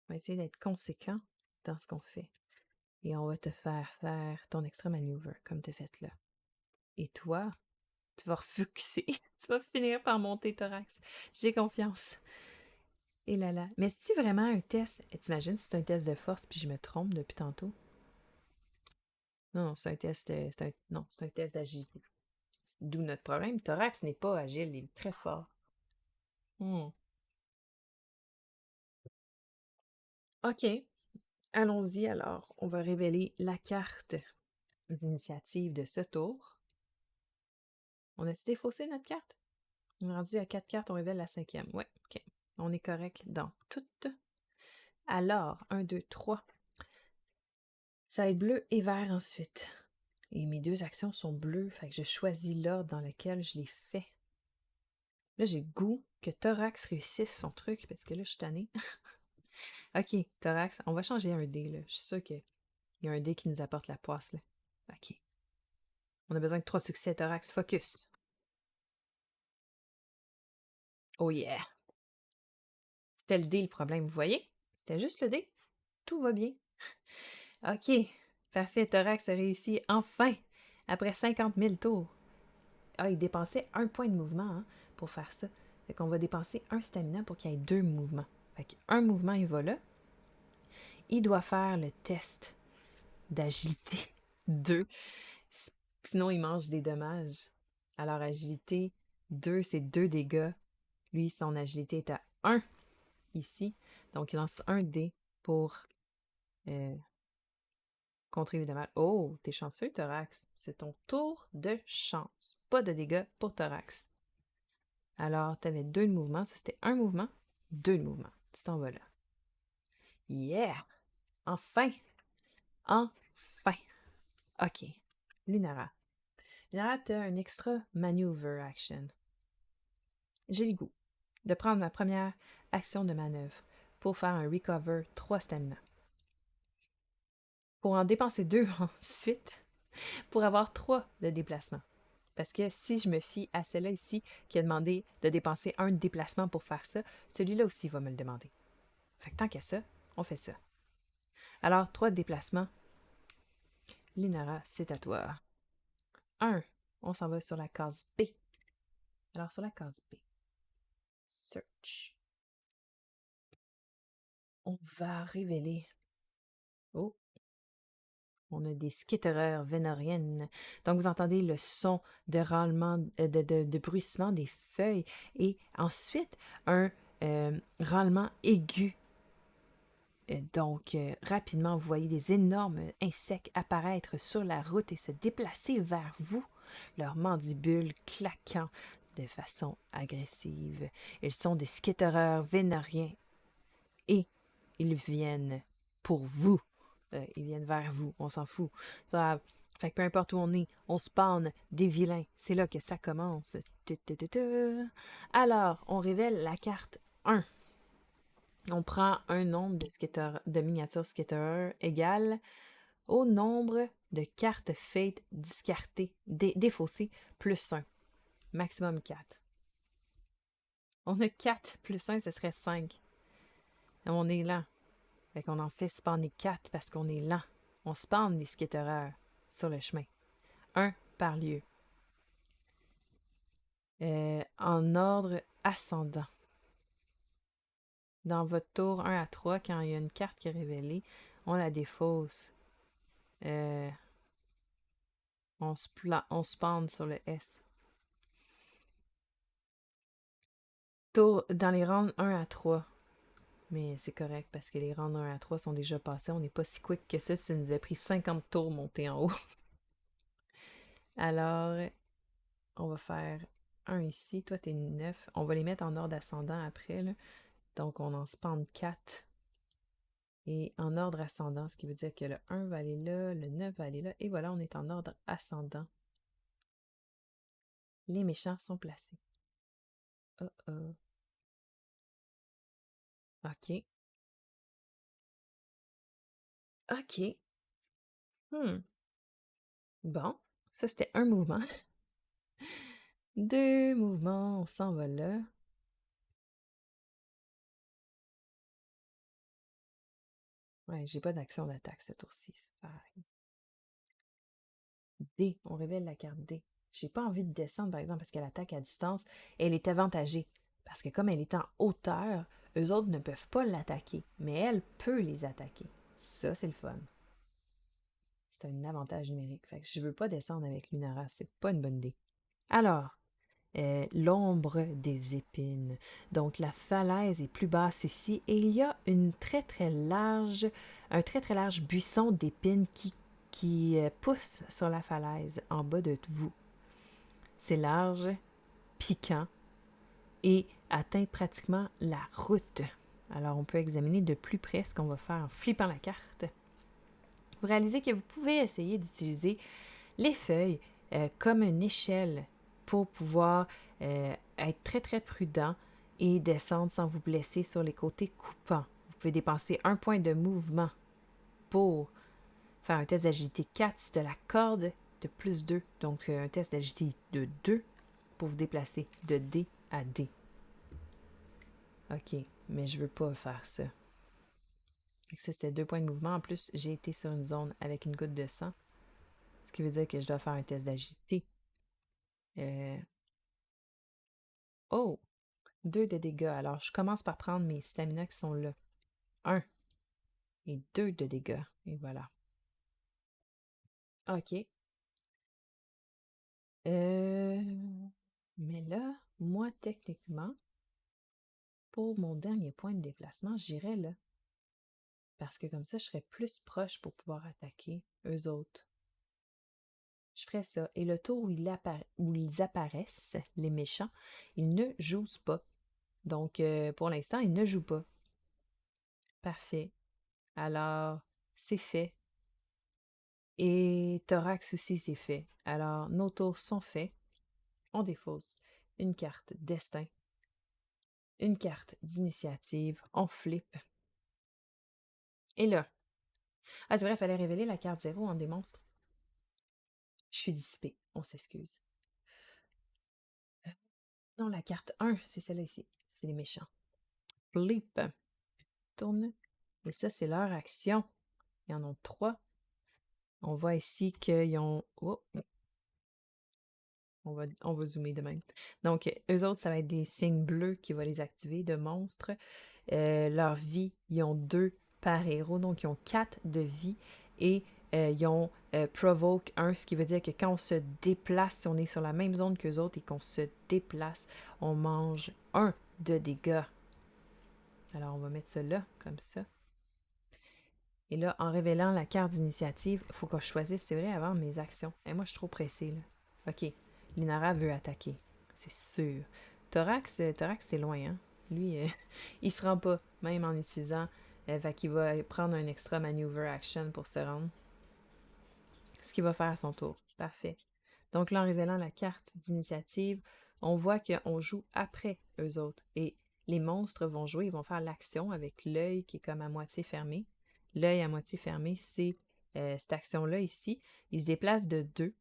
On va essayer d'être conséquent dans ce qu'on fait. Et on va te faire faire ton extra maneuver comme tu as fait là. Et toi, tu vas refuxer. Tu vas finir par monter thorax. J'ai confiance. Et là là. Mais c'est-tu vraiment un test? T'imagines si c'est un test de force puis je me trompe depuis tantôt? Non, c'est un test. Non, c'est un test d'agilité. D'où notre problème. Thorax n'est pas agile, il est très fort. Hmm. OK. Allons-y alors. On va révéler la carte d'initiative de ce tour. On a-tu défaussé notre carte? On est rendu à 4 cartes, on révèle la 5e. Ouais, OK. On est correct dans toutes. Alors, 1, 2, 3. Ça va être bleu et vert ensuite. Et mes 2 actions sont bleues, fait que je choisis l'ordre dans lequel je les fais. Là, j'ai goût que Thorax réussisse son truc, parce que là, je suis tannée. OK, Thorax, on va changer un dé, là. Je suis sûre qu'il y a un dé qui nous apporte la poisse, là. OK. On a besoin de 3 succès, Thorax. Focus. Oh yeah! C'était le dé le problème, vous voyez? C'était juste le dé. Tout va bien. OK. Parfait, Thorax a réussi enfin, après 50 000 tours. Ah, il dépensait 1 point de mouvement hein, pour faire ça. Fait qu'on va dépenser 1 stamina pour qu'il y ait 2 mouvements. Fait qu'un mouvement, il va là. Il doit faire le test d'agilité 2. Sinon, il mange des dommages. Alors, agilité 2, c'est 2 dégâts. Lui, son agilité est à 1 ici. Donc, il lance un dé pour euh, contrer les dommages. Oh, t'es chanceux, Thorax. C'est ton tour de chance. Pas de dégâts pour Thorax. Alors, t'avais 2 de mouvement. Ça, c'était un mouvement, 2 de mouvement. Tu t'en vas là. Yeah! Enfin! Enfin! OK. Lunara. Lunara, t'as un extra maneuver action. J'ai le goût de prendre ma première action de manœuvre pour faire un recover 3 stamina. Pour en dépenser 2 ensuite, pour avoir 3 de déplacement. Parce que si je me fie à celle-là ici, qui a demandé de dépenser 1 de déplacement pour faire ça, celui-là aussi va me le demander. Fait que tant qu'à ça, on fait ça. Alors, 3 de déplacement. Linara, c'est à toi. 1. On s'en va sur la case B. Alors, sur la case B. Search. On va révéler. Oh, on a des skittereurs vénoriennes. Donc, vous entendez le son de râlement, de bruissement des feuilles et ensuite un râlement aigu. Donc, rapidement, vous voyez des énormes insectes apparaître sur la route et se déplacer vers vous, leurs mandibules claquant de façon agressive. Ils sont des skittereurs vénoriens et ils viennent pour vous. Ils viennent vers vous, on s'en fout. Fait que peu importe où on spawn des vilains. C'est là que ça commence. Alors, on révèle la carte 1. On prend un nombre de miniatures skater égal au nombre de cartes fate discartées, défaussées, plus 1. Maximum 4. On a 4 plus 1, ce serait 5. On est lent. Fait qu'on en fait spawner 4 parce qu'on est lent. On spawn les skatereurs sur le chemin. 1 par lieu. En ordre ascendant. Dans votre tour 1 à 3, quand il y a une carte qui est révélée, on la défausse. On spawn sur le S. Tour dans les rounds 1 à 3. Mais c'est correct parce que les rounds 1 à 3 sont déjà passés. On n'est pas si quick que ça. Ça nous a pris 50 tours monter en haut. Alors, on va faire un ici. Toi, t'es 9. On va les mettre en ordre ascendant après. Là. Donc, on en spawn 4. Et en ordre ascendant, ce qui veut dire que le 1 va aller là, le 9 va aller là. Et voilà, on est en ordre ascendant. Les méchants sont placés. Oh oh. OK. OK. Bon, ça c'était un mouvement. 2 mouvements, on s'en va là. Ouais, j'ai pas d'action d'attaque ce tour-ci, c'est pareil. D, on révèle la carte D. J'ai pas envie de descendre, par exemple, parce qu'elle attaque à distance. Elle est avantagée. Parce que comme elle est en hauteur, eux autres ne peuvent pas l'attaquer. Mais elle peut les attaquer. Ça, c'est le fun. C'est un avantage numérique. Fait que je veux pas descendre avec Lunara. C'est pas une bonne idée. Alors, l'ombre des épines. Donc la falaise est plus basse ici et il y a un très très large buisson d'épines qui pousse sur la falaise en bas de vous. C'est large, piquant et atteint pratiquement la route. Alors on peut examiner de plus près ce qu'on va faire en flippant la carte. Vous réalisez que vous pouvez essayer d'utiliser les feuilles comme une échelle pour pouvoir être très très prudent et descendre sans vous blesser sur les côtés coupants. Vous pouvez dépenser 1 point de mouvement pour faire un test d'agilité 4 si de la corde de plus 2. Donc, un test d'agilité de 2 pour vous déplacer de D à D. OK, mais je veux pas faire ça. Ça, c'était 2 points de mouvement. En plus, j'ai été sur une zone avec une goutte de sang, ce qui veut dire que je dois faire un test d'agilité. Euh... Oh! 2 de dégâts. Alors, je commence par prendre mes stamina qui sont là. 1 et 2 de dégâts. Et voilà. OK. Euh... Mais là, moi, techniquement, pour mon dernier point de déplacement, j'irais là. Parce que comme ça, je serais plus proche pour pouvoir attaquer eux autres. Je ferais ça. Et le tour où ils apparaissent, les méchants, ils ne jouent pas. Donc, pour l'instant, ils ne jouent pas. Parfait. Alors, c'est fait. Et Thorax aussi, c'est fait. Alors, nos tours sont faits. On défausse une carte destin, une carte d'initiative, on flippe. Et là, ah c'est vrai, il fallait révéler la carte 0 en des monstres. Je suis dissipée, on s'excuse. Non, la carte 1, c'est celle-là ici. C'est les méchants. Flip. Tourne. Et ça, c'est leur action. Ils en ont 3. On voit ici qu'ils ont... Oh, on va zoomer de même. Donc, eux autres, ça va être des signes bleus qui vont les activer de monstres. Leur vie, ils ont 2 par héros, donc ils ont 4 de vie. Et ils ont Provoke 1, ce qui veut dire que quand on se déplace, si on est sur la même zone qu'eux autres et qu'on se déplace, on mange 1 de dégâts. Alors, on va mettre ça là, comme ça. Et là, en révélant la carte d'initiative, il faut que je choisisse, c'est vrai, avant mes actions. Et moi, je suis trop pressée, là. OK. Linara veut attaquer. C'est sûr. Thorax, c'est loin, hein. Lui, il se rend pas, même en utilisant. Fait qu'il va prendre un extra maneuver action pour se rendre. Ce qu'il va faire à son tour. Parfait. Donc là, en révélant la carte d'initiative, on voit qu'on joue après eux autres. Et les monstres vont jouer, ils vont faire l'action avec l'œil qui est comme à moitié fermé. L'œil à moitié fermé, c'est cette action-là ici. Ils se déplacent de 2.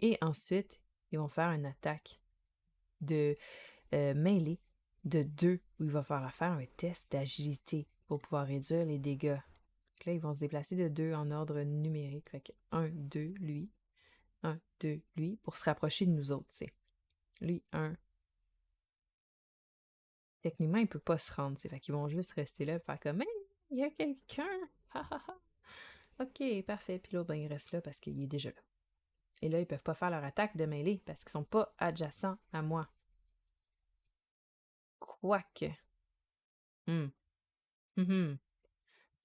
Et ensuite, ils vont faire une attaque de mêlée de 2 où il va falloir faire un test d'agilité pour pouvoir réduire les dégâts. Donc là, ils vont se déplacer de 2 en ordre numérique. Fait que 1, 2, lui. 1, 2, lui, pour se rapprocher de nous autres, tu sais. Lui, 1. Techniquement, il peut pas se rendre, tu sais. Fait qu'ils vont juste rester là et faire comme, hey, il y a quelqu'un! Ha ha ha! Ok, parfait. Puis l'autre, ben, il reste là parce qu'il est déjà là. Et là, ils peuvent pas faire leur attaque de mêlée parce qu'ils sont pas adjacents à moi. Quoique. Hum,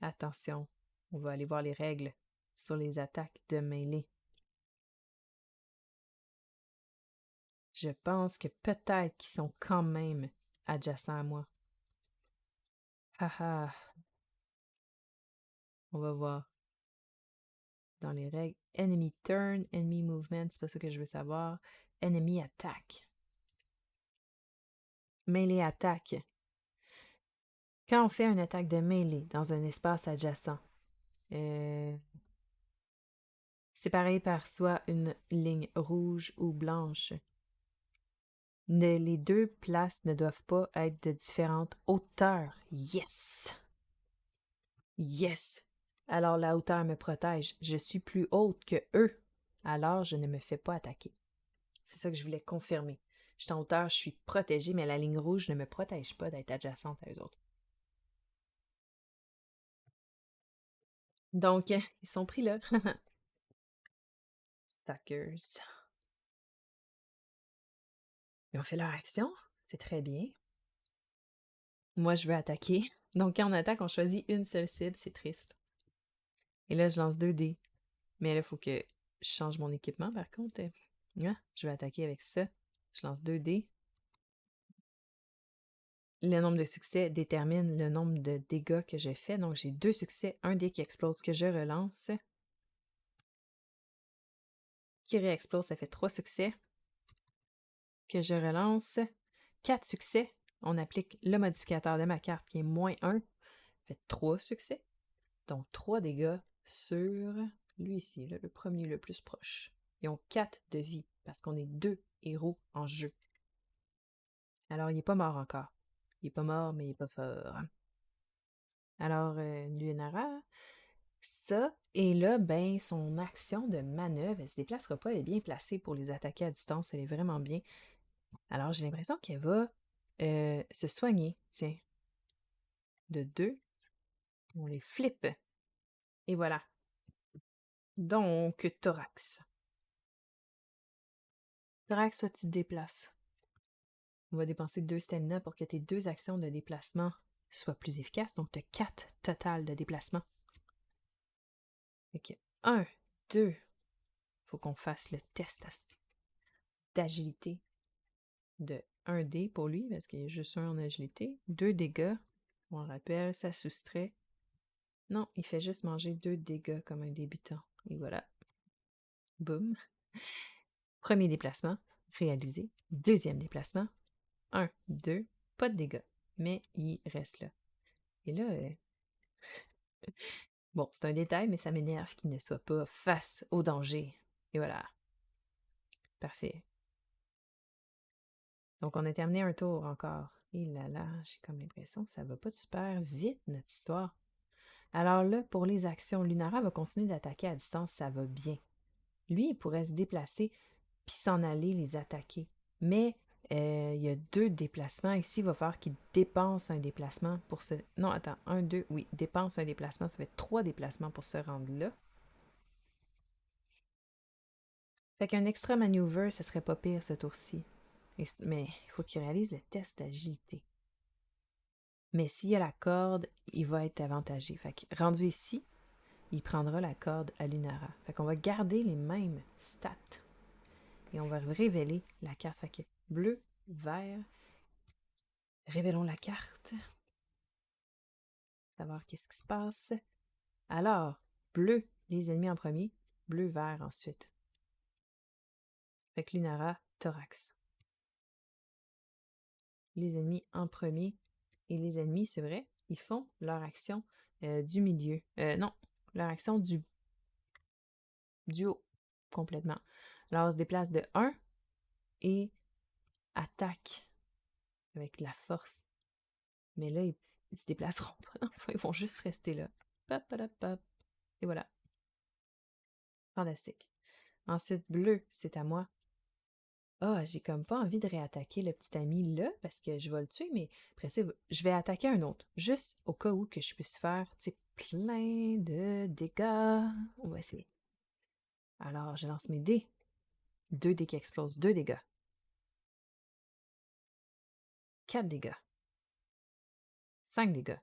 Attention, on va aller voir les règles sur les attaques de mêlée. Je pense que peut-être qu'ils sont quand même adjacents à moi. Haha, on va voir. Dans les règles, enemy turn, enemy movement, c'est pas ça que je veux savoir. Enemy attack. Mêlée attaque. Quand on fait une attaque de mêlée dans un espace adjacent, séparé par soit une ligne rouge ou blanche, les 2 places ne doivent pas être de différentes hauteurs. Yes! Yes! Alors la hauteur me protège. Je suis plus haute que eux. Alors je ne me fais pas attaquer. C'est ça que je voulais confirmer. Je suis en hauteur, je suis protégée, mais la ligne rouge ne me protège pas d'être adjacente à eux autres. Donc, ils sont pris là. Stalkers. Ils ont fait leur action. C'est très bien. Moi, je veux attaquer. Donc, quand on attaque, on choisit une seule cible. C'est triste. Et là, je lance 2 dés. Mais là, il faut que je change mon équipement, par contre. Je vais attaquer avec ça. Je lance 2 dés. Le nombre de succès détermine le nombre de dégâts que je fais. Donc, j'ai 2 succès, un dé qui explose que je relance. Qui réexplose, ça fait 3 succès. Que je relance. 4 succès. on applique le modificateur de ma carte qui est -1, fait 3 succès. Donc 3 dégâts sur lui ici, là, le premier le plus proche. Ils ont 4 de vie parce qu'on est 2 héros en jeu. Alors il est pas mort encore. Il est pas mort, mais il est pas fort. Alors, Lunara, ça, et là, ben, son action de manœuvre, elle se déplacera pas, elle est bien placée pour les attaquer à distance, elle est vraiment bien. Alors, j'ai l'impression qu'elle va se soigner, tiens, de 2, on les flippe, et voilà. Donc, Thorax. Thorax, toi, tu te déplaces. On va dépenser 2 stamina pour que tes 2 actions de déplacement soient plus efficaces, donc tu as 4 total de déplacement. Ok, 1, 2, faut qu'on fasse le test d'agilité de 1 dé pour lui, parce qu'il y a juste un en agilité. 2 dégâts, on le rappelle, ça soustrait. Non, il fait juste manger 2 dégâts comme un débutant. Et voilà. Boum. Premier déplacement, réalisé. Deuxième déplacement, 1, 2, pas de dégâts. Mais il reste là. Et là, bon, c'est un détail, mais ça m'énerve qu'il ne soit pas face au danger. Et voilà. Parfait. Donc, on a terminé un tour encore. Et là là, j'ai comme l'impression que ça va pas super vite, notre histoire. Alors là, pour les actions, Lunara va continuer d'attaquer à distance, ça va bien. Lui, il pourrait se déplacer puis s'en aller les attaquer. Mais il y a 2 déplacements. Ici, il va falloir qu'il dépense un déplacement pour se... Non, attends, 1, 2, oui, dépense un déplacement. Ça fait 3 déplacements pour se rendre là. Fait qu'un extra maneuver, ça serait pas pire ce tour-ci. Mais il faut qu'il réalise le test d'agilité. Mais s'il y a la corde, il va être avantagé. Fait que rendu ici, il prendra la corde à Lunara. Fait qu'on va garder les mêmes stats. Et on va révéler la carte. Fait que bleu, vert. Révélons la carte. Savoir qu'est-ce qui se passe. Alors, bleu, les ennemis en premier. Bleu, vert ensuite. Fait que Lunara, thorax. Les ennemis en premier. Et les ennemis, c'est vrai, ils font leur action du milieu. Non, leur action du haut, complètement. Alors, on se déplace de 1 et attaque avec la force. Mais là, ils se déplaceront pas. Enfin, ils vont juste rester là. Pop, pop, pop. Et voilà. Fantastique. Ensuite, bleu, c'est à moi. Ah, j'ai comme pas envie de réattaquer le petit ami là parce que je vais le tuer, mais après ça, je vais attaquer un autre. Juste au cas où que je puisse faire, tu sais, plein de dégâts. On va essayer. Alors, je lance mes dés. 2 dés qui explosent, 2 dégâts. 4 dégâts. 5 dégâts.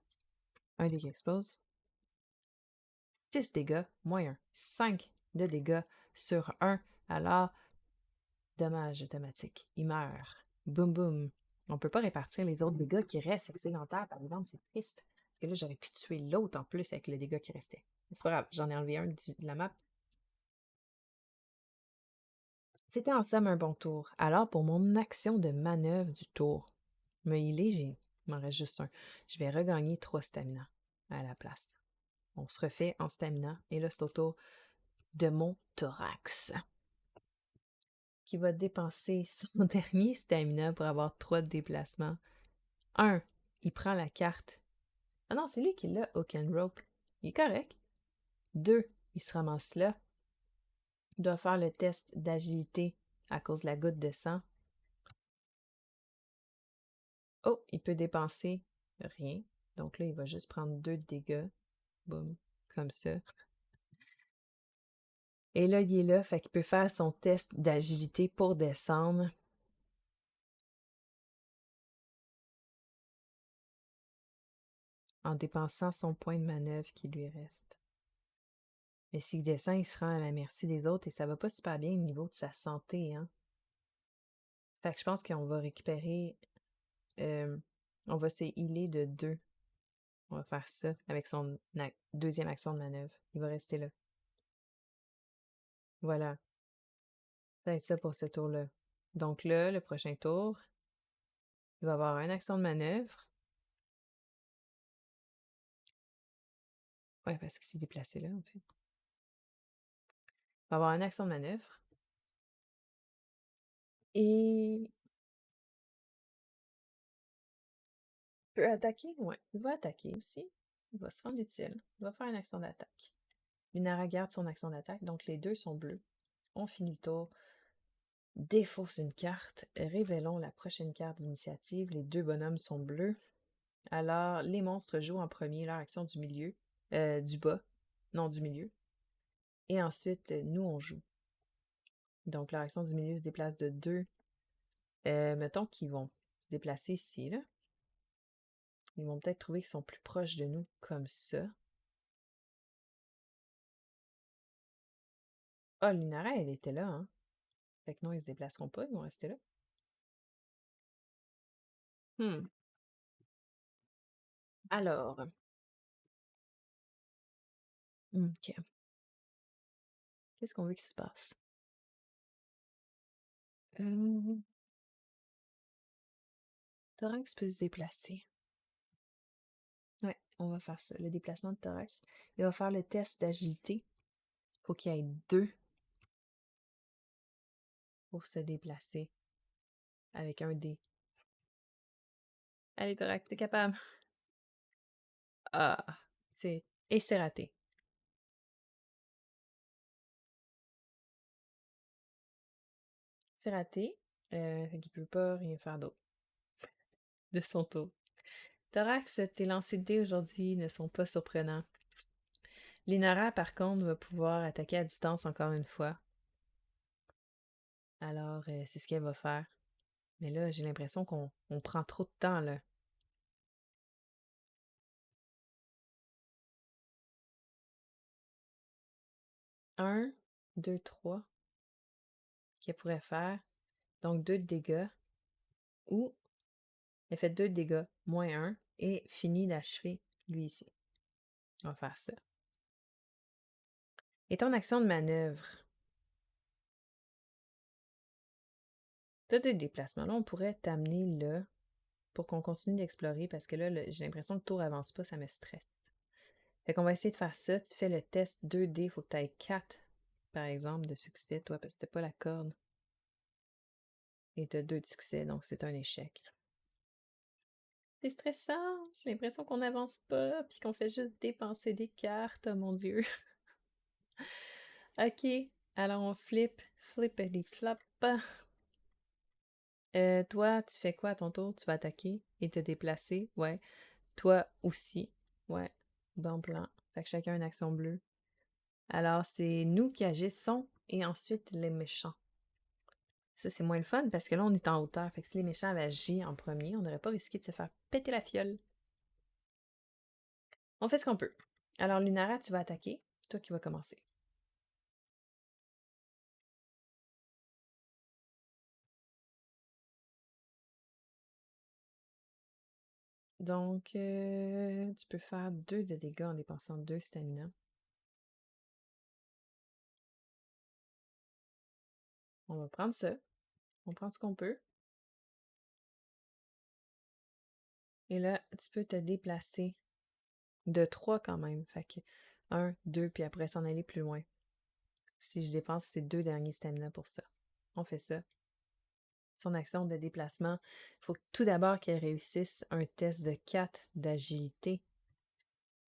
Un dé qui explose. 6 dégâts, moins 1. 5 de dégâts sur 1. Alors, dommage automatique. Il meurt. Boum boum. On peut pas répartir les autres dégâts qui restent excédentaires, par exemple, c'est triste. Parce que là, j'aurais pu tuer l'autre en plus avec le dégât qui restait. Mais c'est pas grave, j'en ai enlevé un de la map. C'était en somme un bon tour. Alors, pour mon action de manœuvre du tour, me healer, il m'en reste juste un. Je vais regagner 3 stamina à la place. On se refait en stamina. Et là, c'est au tour de mon thorax, qui va dépenser son dernier stamina pour avoir 3 déplacements. 1. Il prend la carte. Ah non, c'est lui qui l'a, Hook and Rope. Il est correct. 2. Il se ramasse là. Il doit faire le test d'agilité à cause de la goutte de sang. Oh, il peut dépenser rien. Donc là, il va juste prendre 2 dégâts. Boum, comme ça. Et là, il est là, fait qu'il peut faire son test d'agilité pour descendre. En dépensant son point de manœuvre qui lui reste. Mais s'il descend, il se rend à la merci des autres et ça va pas super bien au niveau de sa santé, hein. Fait que je pense qu'on va récupérer... on va se healer de 2. On va faire ça avec son deuxième action de manœuvre. Il va rester là. Voilà. Ça va être ça pour ce tour-là. Donc là, le prochain tour, Il va avoir une action de manœuvre. Ouais, parce qu'il s'est déplacé là, en fait. Il va avoir une action de manœuvre. Et il peut attaquer? Ouais. Il va attaquer aussi. Il va se rendre utile. Il va faire une action d'attaque. Lunara garde son action d'attaque, donc les deux sont bleus. On finit le tour. Défausse une carte. Révélons la prochaine carte d'initiative. Les deux bonhommes sont bleus. Alors, les monstres jouent en premier leur action du milieu. Du bas. Non, du milieu. Et ensuite, nous, on joue. Donc, leur action du milieu se déplace de 2. Mettons qu'ils vont se déplacer ici, là. Ils vont peut-être trouver qu'ils sont plus proches de nous, comme ça. Ah, Lunara, elle était là, hein? Fait que non, ils se déplaceront pas, ils vont rester là. Hmm. Alors, OK. Qu'est-ce qu'on veut qu'il se passe? Euh, Thorax peut se déplacer. Ouais, on va faire ça. Le déplacement de thorax. Il va faire le test d'agilité. Faut qu'il y ait 2 pour se déplacer avec un dé. Allez, thorax, t'es capable. Ah, c'est... Et c'est raté. C'est raté. Fait qu'il peut pas rien faire d'autre de son tour. Thorax, tes lancers de dés aujourd'hui ne sont pas surprenants. Linara, par contre, va pouvoir attaquer à distance encore une fois. Alors, c'est ce qu'elle va faire. Mais là, j'ai l'impression qu'on prend trop de temps, là. 1, 2, 3 qu'elle pourrait faire. Donc, 2 de dégâts. Ou elle fait 2 de dégâts, moins 1, et finit d'achever lui ici. On va faire ça. Et ton action de manœuvre? T'as 2 déplacements. Là, on pourrait t'amener là pour qu'on continue d'explorer parce que là, j'ai l'impression que le tour avance pas, ça me stresse. Fait qu'on va essayer de faire ça. Tu fais le test 2D, il faut que tu aies 4, par exemple, de succès, toi, parce que t'as pas la corde. Et tu as 2 de succès, donc c'est un échec. C'est stressant, j'ai l'impression qu'on n'avance pas, puis qu'on fait juste dépenser des cartes, oh mon Dieu. Ok, alors on flip et des flops. Toi, tu fais quoi à ton tour? Tu vas attaquer et te déplacer, ouais. Toi aussi, ouais. Bon plan. Fait que chacun a une action bleue. Alors, c'est nous qui agissons et ensuite les méchants. Ça, c'est moins le fun parce que là, on est en hauteur. Fait que si les méchants avaient agi en premier, on n'aurait pas risqué de se faire péter la fiole. On fait ce qu'on peut. Alors, Lunara, tu vas attaquer. Toi qui vas commencer. Donc, tu peux faire 2 de dégâts en dépensant 2 stamina. On va prendre ça. On prend ce qu'on peut. Et là, tu peux te déplacer de 3 quand même. Fait que 1, 2, puis après s'en aller plus loin. Si je dépense ces 2 derniers stamina pour ça. On fait ça. Son action de déplacement, il faut tout d'abord qu'elle réussisse un test de 4 d'agilité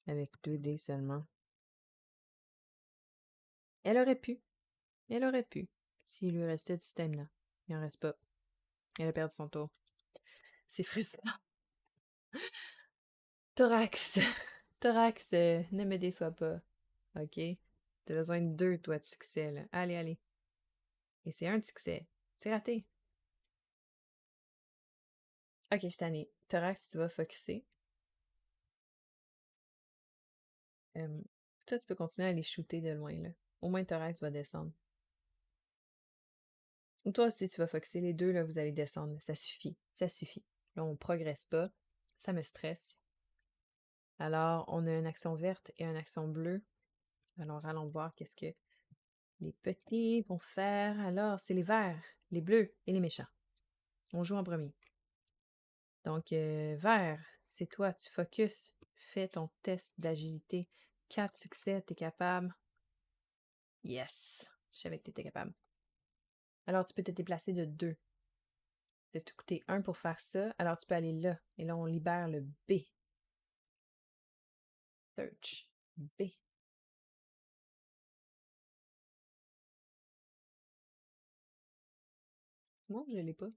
avec 2 dés seulement. Elle aurait pu. Elle aurait pu. S'il lui restait du stamina. Il en reste pas. Elle a perdu son tour. C'est frustrant. Thorax. Thorax, ne me déçois pas. OK? T'as besoin de 2, toi, de succès, là. Allez, allez. Et c'est un de succès. C'est raté. OK, je t'en ai. Thorax, tu vas focusser. Euh, Toi, tu peux continuer à les shooter de loin, là. Au moins, Thorax va descendre. Ou toi aussi, tu vas focusser les deux, là, vous allez descendre. Ça suffit. Ça suffit. Là, on progresse pas. Ça me stresse. Alors, on a une action verte et une action bleue. Alors, allons voir qu'est-ce que les petits vont faire. Alors, c'est les verts, les bleus et les méchants. On joue en premier. Donc, vert, c'est toi, tu focuses, fais ton test d'agilité. 4 succès, t'es capable. Yes! Je savais que t'étais capable. Alors, tu peux te déplacer de 2. Ça t'a coûté 1 pour faire ça. Alors, tu peux aller là. Et là, on libère le B. Search. B. Moi, je l'ai pas.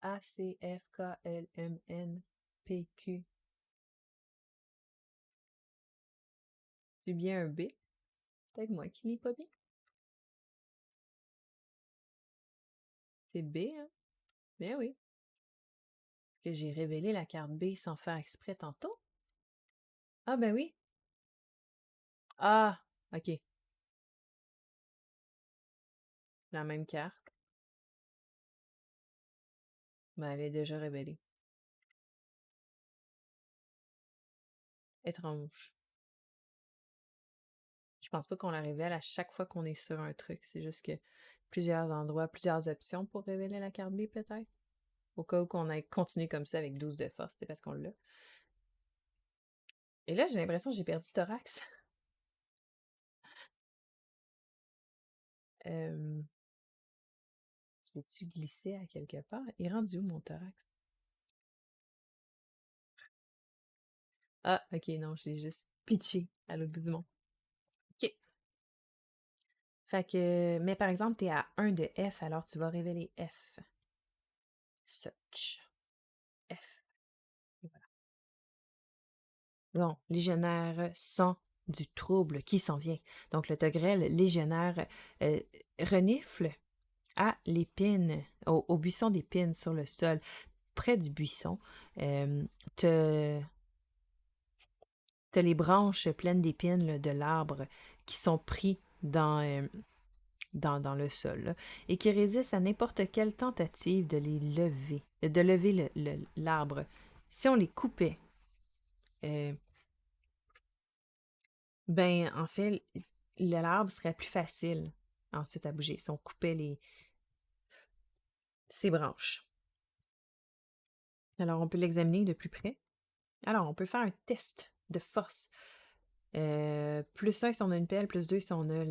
ACFKLMNPQ. C'est bien un B. Peut-être moi qui lis pas bien. C'est B, hein? Ben oui. Que j'ai révélé la carte B sans faire exprès tantôt. Ah, ben oui. Ah, ok. La même carte. Ben, elle est déjà révélée. Étrange. Je pense pas qu'on la révèle à chaque fois qu'on est sur un truc. C'est juste que plusieurs endroits, plusieurs options pour révéler la carte B, peut-être. Au cas où qu'on ait continué comme ça avec 12 de force, c'est parce qu'on l'a. Et là, j'ai l'impression que j'ai perdu Thorax. euh, L'ai-tu glissé à quelque part? Il est rendu où mon Thorax? Ah, ok, non, je l'ai juste pitché à l'autre bout du monde. Ok. Fait que, mais par exemple, t'es à 1 de F, alors tu vas révéler F. Search. F. Bon, légionnaire sans du trouble qui s'en vient. Donc, le Togrel légionnaire euh, renifle à l'épine, au buisson d'épines sur le sol, près du buisson. Te T'as les branches pleines d'épines là, de l'arbre qui sont pris dans le sol là, et qui résistent à n'importe quelle tentative de les lever, de lever l'arbre. Si on les coupait, euh, ben en fait, l'arbre serait plus facile ensuite à bouger si on coupait ses branches. Alors, on peut l'examiner de plus près. Alors, on peut faire un test de force. Plus 1 si on a une pelle, plus 2 si on a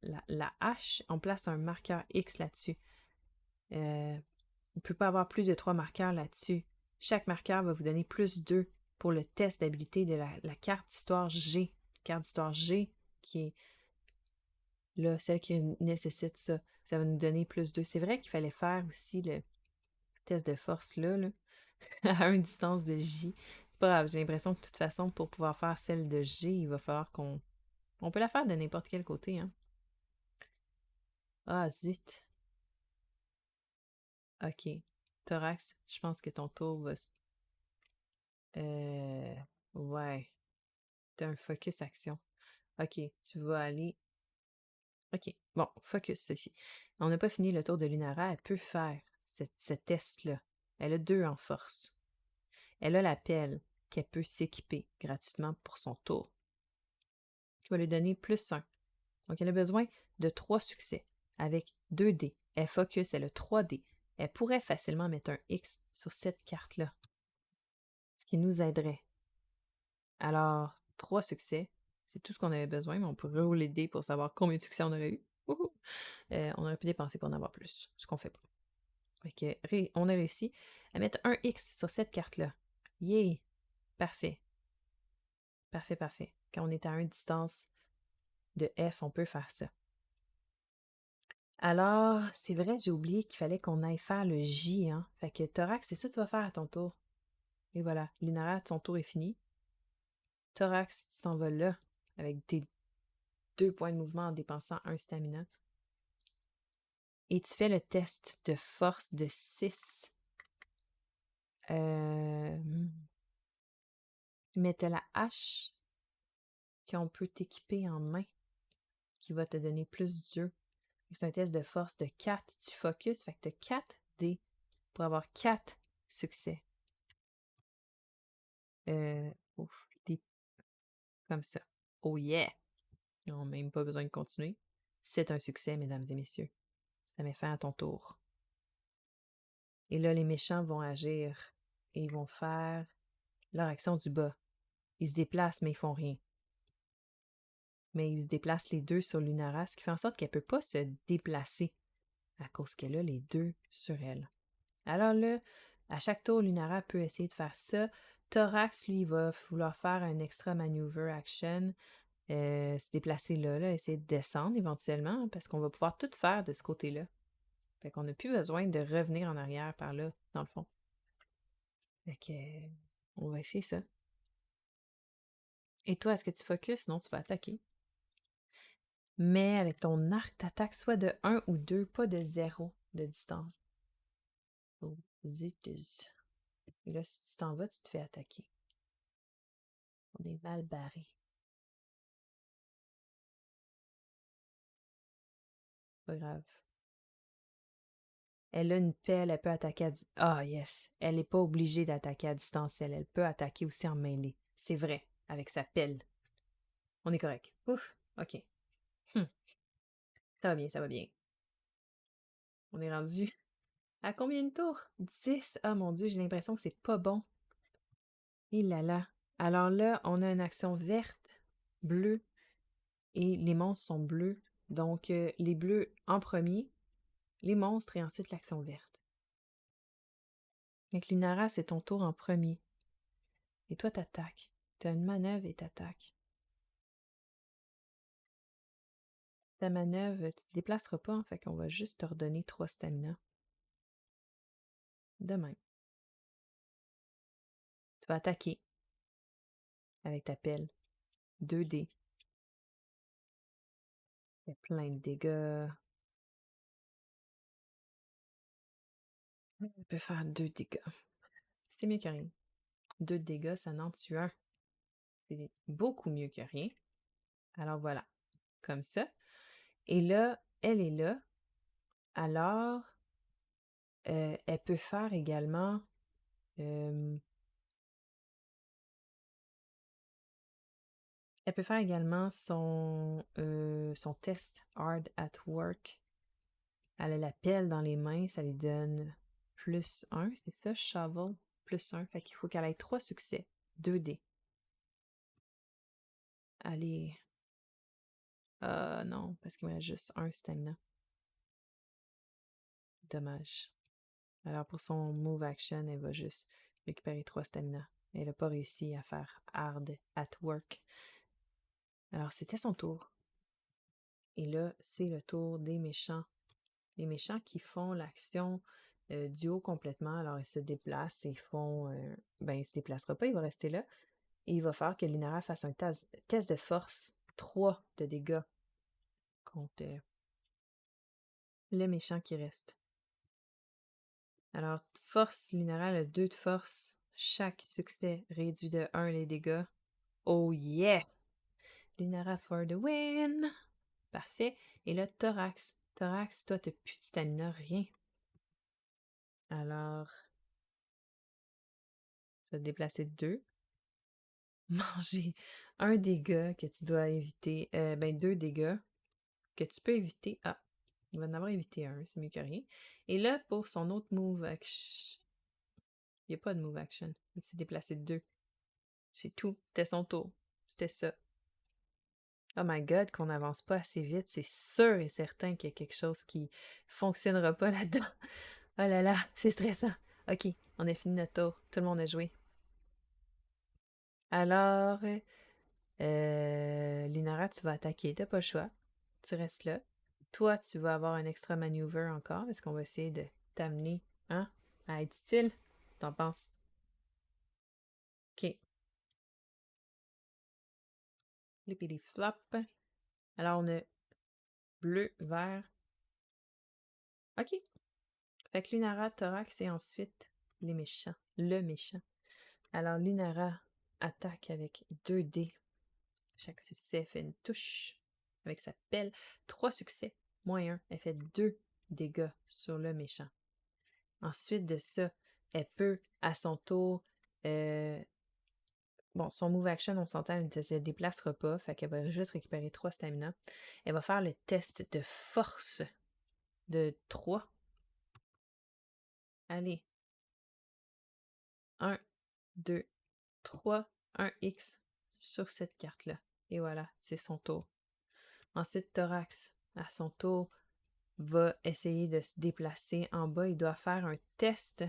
la hache. On place un marqueur X là-dessus. On ne peut pas avoir plus de 3 marqueurs là-dessus. Chaque marqueur va vous donner plus 2 pour le test d'habilité de la carte d'histoire G. Carte d'histoire G qui est là, celle qui nécessite ça. Ça va nous donner plus 2. C'est vrai qu'il fallait faire aussi le test de force là, à une distance de J. C'est pas grave, j'ai l'impression que de toute façon, pour pouvoir faire celle de G, il va falloir qu'on... On peut la faire de n'importe quel côté, hein. Ah, zut. Ok. Thorax, je pense que ton tour va... Euh... Ouais. T'as un focus action. Ok, tu vas aller... Ok, bon, focus, Sophie. On n'a pas fini le tour de Lunara. Elle peut faire ce test-là. Elle a 2 en force. Elle a la pelle qu'elle peut s'équiper gratuitement pour son tour, qui va lui donner plus 1. Donc, elle a besoin de 3 succès avec 2 dés. Elle focus, elle a 3 dés. Elle pourrait facilement mettre un X sur cette carte-là, ce qui nous aiderait. Alors, 3 succès, c'est tout ce qu'on avait besoin, mais on peut rouler les dés pour savoir combien de succès on aurait eu. On aurait pu dépenser pour en avoir plus, ce qu'on fait pas. Fait que, on a réussi à mettre un X sur cette carte-là. Yay! Parfait. Parfait, parfait. Quand on est à une distance de F, on peut faire ça. Alors, c'est vrai, j'ai oublié qu'il fallait qu'on aille faire le J, hein. Fait que Thorax, c'est ça que tu vas faire à ton tour. Et voilà, Lunara, ton tour est fini. Thorax, tu t'en vas là, avec tes 2 points de mouvement en dépensant 1 stamina. Et tu fais le test de force de 6. Mais t'as la hache qu'on peut t'équiper en main, qui va te donner plus 2. C'est un test de force de 4. Tu focuses, fait que t'as 4 dés pour avoir 4 succès. Ouf, comme ça. Oh yeah! Ils n'ont même pas besoin de continuer. C'est un succès, mesdames et messieurs. Ça met fin à ton tour. Et là, les méchants vont agir et ils vont faire leur action du bas. Ils se déplacent, mais ils font rien. Mais ils se déplacent les deux sur Lunara, ce qui fait en sorte qu'elle ne peut pas se déplacer à cause qu'elle a les deux sur elle. Alors là, à chaque tour, Lunara peut essayer de faire ça. Thorax, lui, va vouloir faire un extra maneuver action, se déplacer là, essayer de descendre éventuellement, parce qu'on va pouvoir tout faire de ce côté-là. Fait qu'on n'a plus besoin de revenir en arrière par là, dans le fond. Fait que, on va essayer ça. Et toi, est-ce que tu focuses? Non, tu vas attaquer. Mais avec ton arc, t'attaques soit de 1 ou 2, pas de 0 de distance. Oh, zut. Et là, si tu t'en vas, tu te fais attaquer. On est mal barré. Pas grave. Elle a une pelle, elle peut attaquer à... Ah, yes. Elle n'est pas obligée d'attaquer à distance, elle. Elle peut attaquer aussi en mêlée. C'est vrai, avec sa pelle. On est correct. Ouf, ok. Hum, Ça va bien, ça va bien. On est rendu à combien de tours? 10. Ah mon Dieu, j'ai l'impression que c'est pas bon. Il là là. Alors là, on a une action verte, bleue, et les monstres sont bleus. Donc, les bleus en premier, les monstres et ensuite l'action verte. Donc, Lunara, c'est ton tour en premier. Et toi, t'attaques. T'as une manœuvre et t'attaques. Ta manœuvre, tu te déplaceras pas, en fait qu'on va juste te redonner 3 stamina. De même. Tu vas attaquer avec ta pelle. 2 dés. Il y a plein de dégâts. On peut faire 2 dégâts. C'est mieux que rien. 2 dégâts, ça n'en tue un. C'est beaucoup mieux que rien. Alors voilà, comme ça. Et là, elle est là. Alors, elle peut faire également... elle peut faire également son test Hard at Work. Elle a la pelle dans les mains, ça lui donne +1, c'est ça, shovel, +1. Fait qu'il faut qu'elle ait 3 succès, 2 dés. Allez. Non, parce qu'il me reste juste un stamina. Dommage. Alors pour son move action, elle va juste récupérer 3 stamina. Elle n'a pas réussi à faire hard at work. Alors c'était son tour. Et là, c'est le tour des méchants. Les méchants qui font l'action du haut complètement. Alors ils se déplacent et font... ben, il se déplacera pas, il va rester là. Et il va faire que Linara fasse un test de force 3 de dégâts contre le méchant qui reste. Alors, force, Linara a 2 de force. Chaque succès réduit de 1 les dégâts. Oh yeah! Linara for the win! Parfait. Et là, Thorax. Thorax, toi, t'as plus de stamina, rien. Alors, tu vas te déplacer de 2. Manger un dégât que tu dois éviter. Ben, 2 dégâts que tu peux éviter. Ah, il va en avoir évité un, c'est mieux que rien. Et là, pour son autre move action, il n'y a pas de move action. Il s'est déplacé de 2. C'est tout. C'était son tour. C'était ça. Oh my god, qu'on n'avance pas assez vite. C'est sûr et certain qu'il y a quelque chose qui fonctionnera pas là-dedans. Oh là là, c'est stressant. Ok, on a fini notre tour. Tout le monde a joué. Alors, Linara, tu vas attaquer. T'as pas le choix. Tu restes là. Toi, tu vas avoir un extra maneuver encore. Est-ce qu'on va essayer de t'amener, hein, à être utile? T'en penses? Ok. Flippity flop. Alors, on a bleu, vert. Ok. Fait que Lunara, Thorax et ensuite les méchants. Le méchant. Alors, Lunara attaque avec 2 dés. Chaque succès fait une touche avec sa pelle. 3 succès, -1. Elle fait 2 dégâts sur le méchant. Ensuite de ça, elle peut, à son tour, bon, son move action, on s'entend, elle ne se déplacera pas, fait qu'elle va juste récupérer 3 stamina. Elle va faire le test de force de 3. Allez, un, 2, 3, un X sur cette carte-là. Et voilà, c'est son tour. Ensuite, Thorax, à son tour, va essayer de se déplacer en bas. Il doit faire un test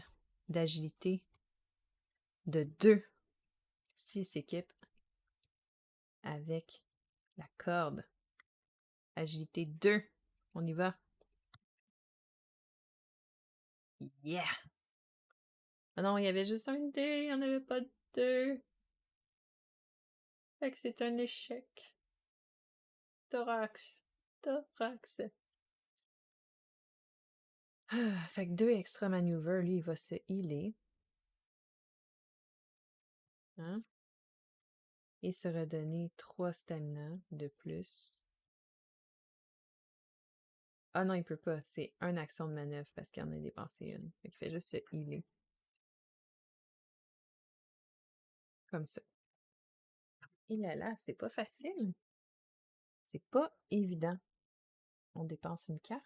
d'agilité de 2 s'il s'équipe avec la corde. Agilité 2. On y va. Yeah! Ah non, il y avait juste un dé, il n'y en avait pas deux. Fait que c'est un échec. Thorax. Thorax. Fait que 2 extra maneuvers, lui, il va se healer. Hein? Et se redonner 3 stamina de plus. Ah non, il peut pas. C'est une action de manœuvre parce qu'il en a dépensé une. Fait qu'il fait juste se healer. Comme ça. Et là, c'est pas facile. C'est pas évident. On dépense une carte.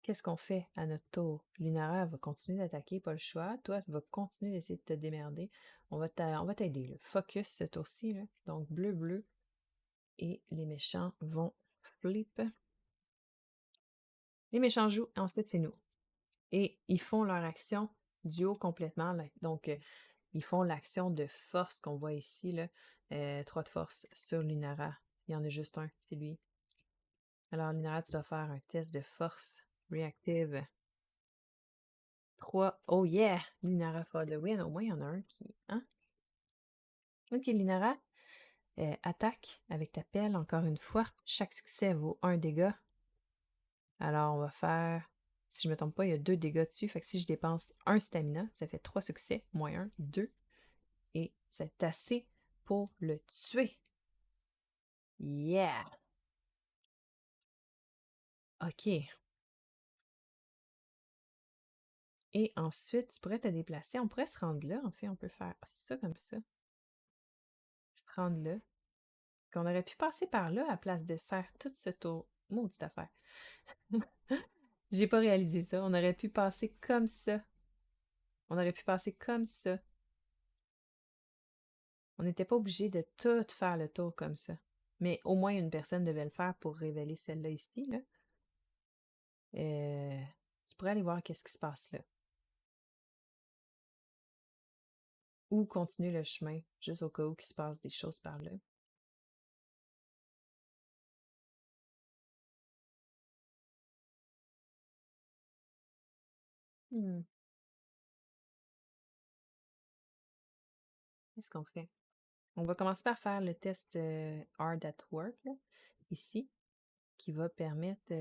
Qu'est-ce qu'on fait à notre tour? Lunara va continuer d'attaquer, pas le choix. Toi, tu vas continuer d'essayer de te démerder. On va t'aider, là. Focus ce tour-ci, là. Donc, bleu, bleu. Et les méchants vont flip. Les méchants jouent, ensuite c'est nous. Et ils font leur action duo complètement. Là. Donc, ils font l'action de force qu'on voit ici, là. 3 de force sur Lunara. Il y en a juste un, c'est lui. Alors, Lunara, tu dois faire un test de force reactive. 3. Oh yeah! Lunara for the win. Au moins, il y en a un qui. Hein? Ok, Lunara. Attaque avec ta pelle encore une fois. Chaque succès vaut 1 dégât. Alors, on va faire. Si je ne me trompe pas, il y a 2 dégâts dessus. Fait que si je dépense 1 stamina, ça fait 3 succès, moins 1, 2. Et c'est assez pour le tuer. Yeah! OK. Et ensuite, tu pourrais te déplacer. On pourrait se rendre là. En fait, on peut faire ça comme ça. Se rendre là. Qu'on aurait pu passer par là à place de faire tout ce tour. Maudite affaire. J'ai pas réalisé ça. On aurait pu passer comme ça. On aurait pu passer comme ça. On n'était pas obligé de tout faire le tour comme ça. Mais au moins une personne devait le faire pour révéler celle-là ici, là. Euh, Tu pourrais aller voir qu'est-ce qui se passe là. Ou continuer le chemin, juste au cas où il se passe des choses par là. Hmm, Qu'est-ce qu'on fait? On va commencer par faire le test Hard at Work, là, ici, qui va permettre...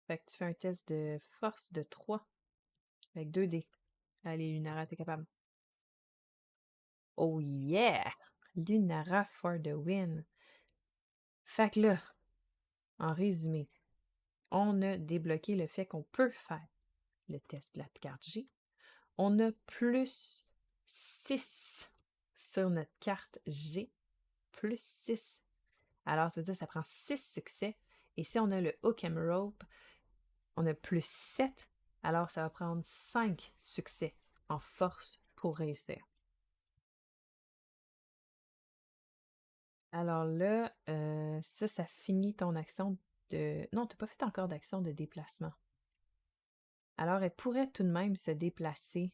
Fait que tu fais un test de force de 3 avec 2 dés. Allez, Lunara, t'es capable. Oh yeah! Lunara for the win. Fait que là, en résumé, on a débloqué le fait qu'on peut faire le test de la carte G. On a plus 6 sur notre carte G. Plus 6. Alors, ça veut dire que ça prend 6 succès. Et si on a le Hook and Rope, on a plus 7. Alors, ça va prendre 5 succès en force pour réussir. Alors là, ça finit ton action de... Non, tu n'as pas fait encore d'action de déplacement. Alors, elle pourrait tout de même se déplacer.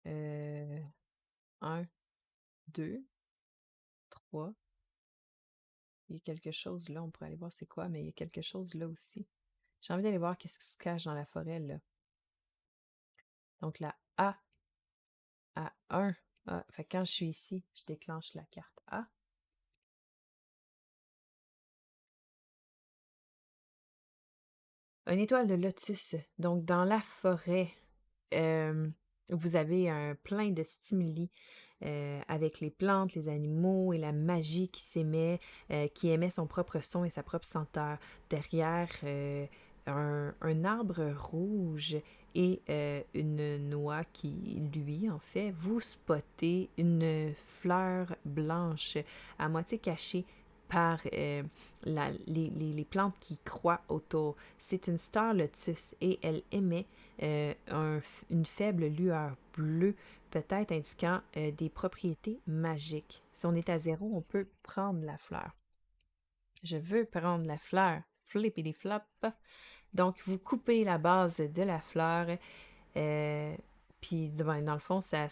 1, 2, 3. Il y a quelque chose là, on pourrait aller voir c'est quoi, mais il y a quelque chose là aussi. J'ai envie d'aller voir qu'est-ce qui se cache dans la forêt là. Donc la A à 1. Ah, fait que quand je suis ici, je déclenche la carte A. Une étoile de lotus. Donc dans la forêt, euh, vous avez un plein de stimuli avec les plantes, les animaux et la magie qui s'émet, qui émet son propre son et sa propre senteur. Derrière un arbre rouge et une noix qui, lui, en fait, vous spottez une fleur blanche à moitié cachée par les plantes qui croient autour. C'est une star lotus et elle émet une faible lueur bleue, peut-être indiquant des propriétés magiques. Si on est à zéro, on peut prendre la fleur. Je veux prendre la fleur. Flippity flop. Donc, vous coupez la base de la fleur. Puis, ben, dans le fond, ça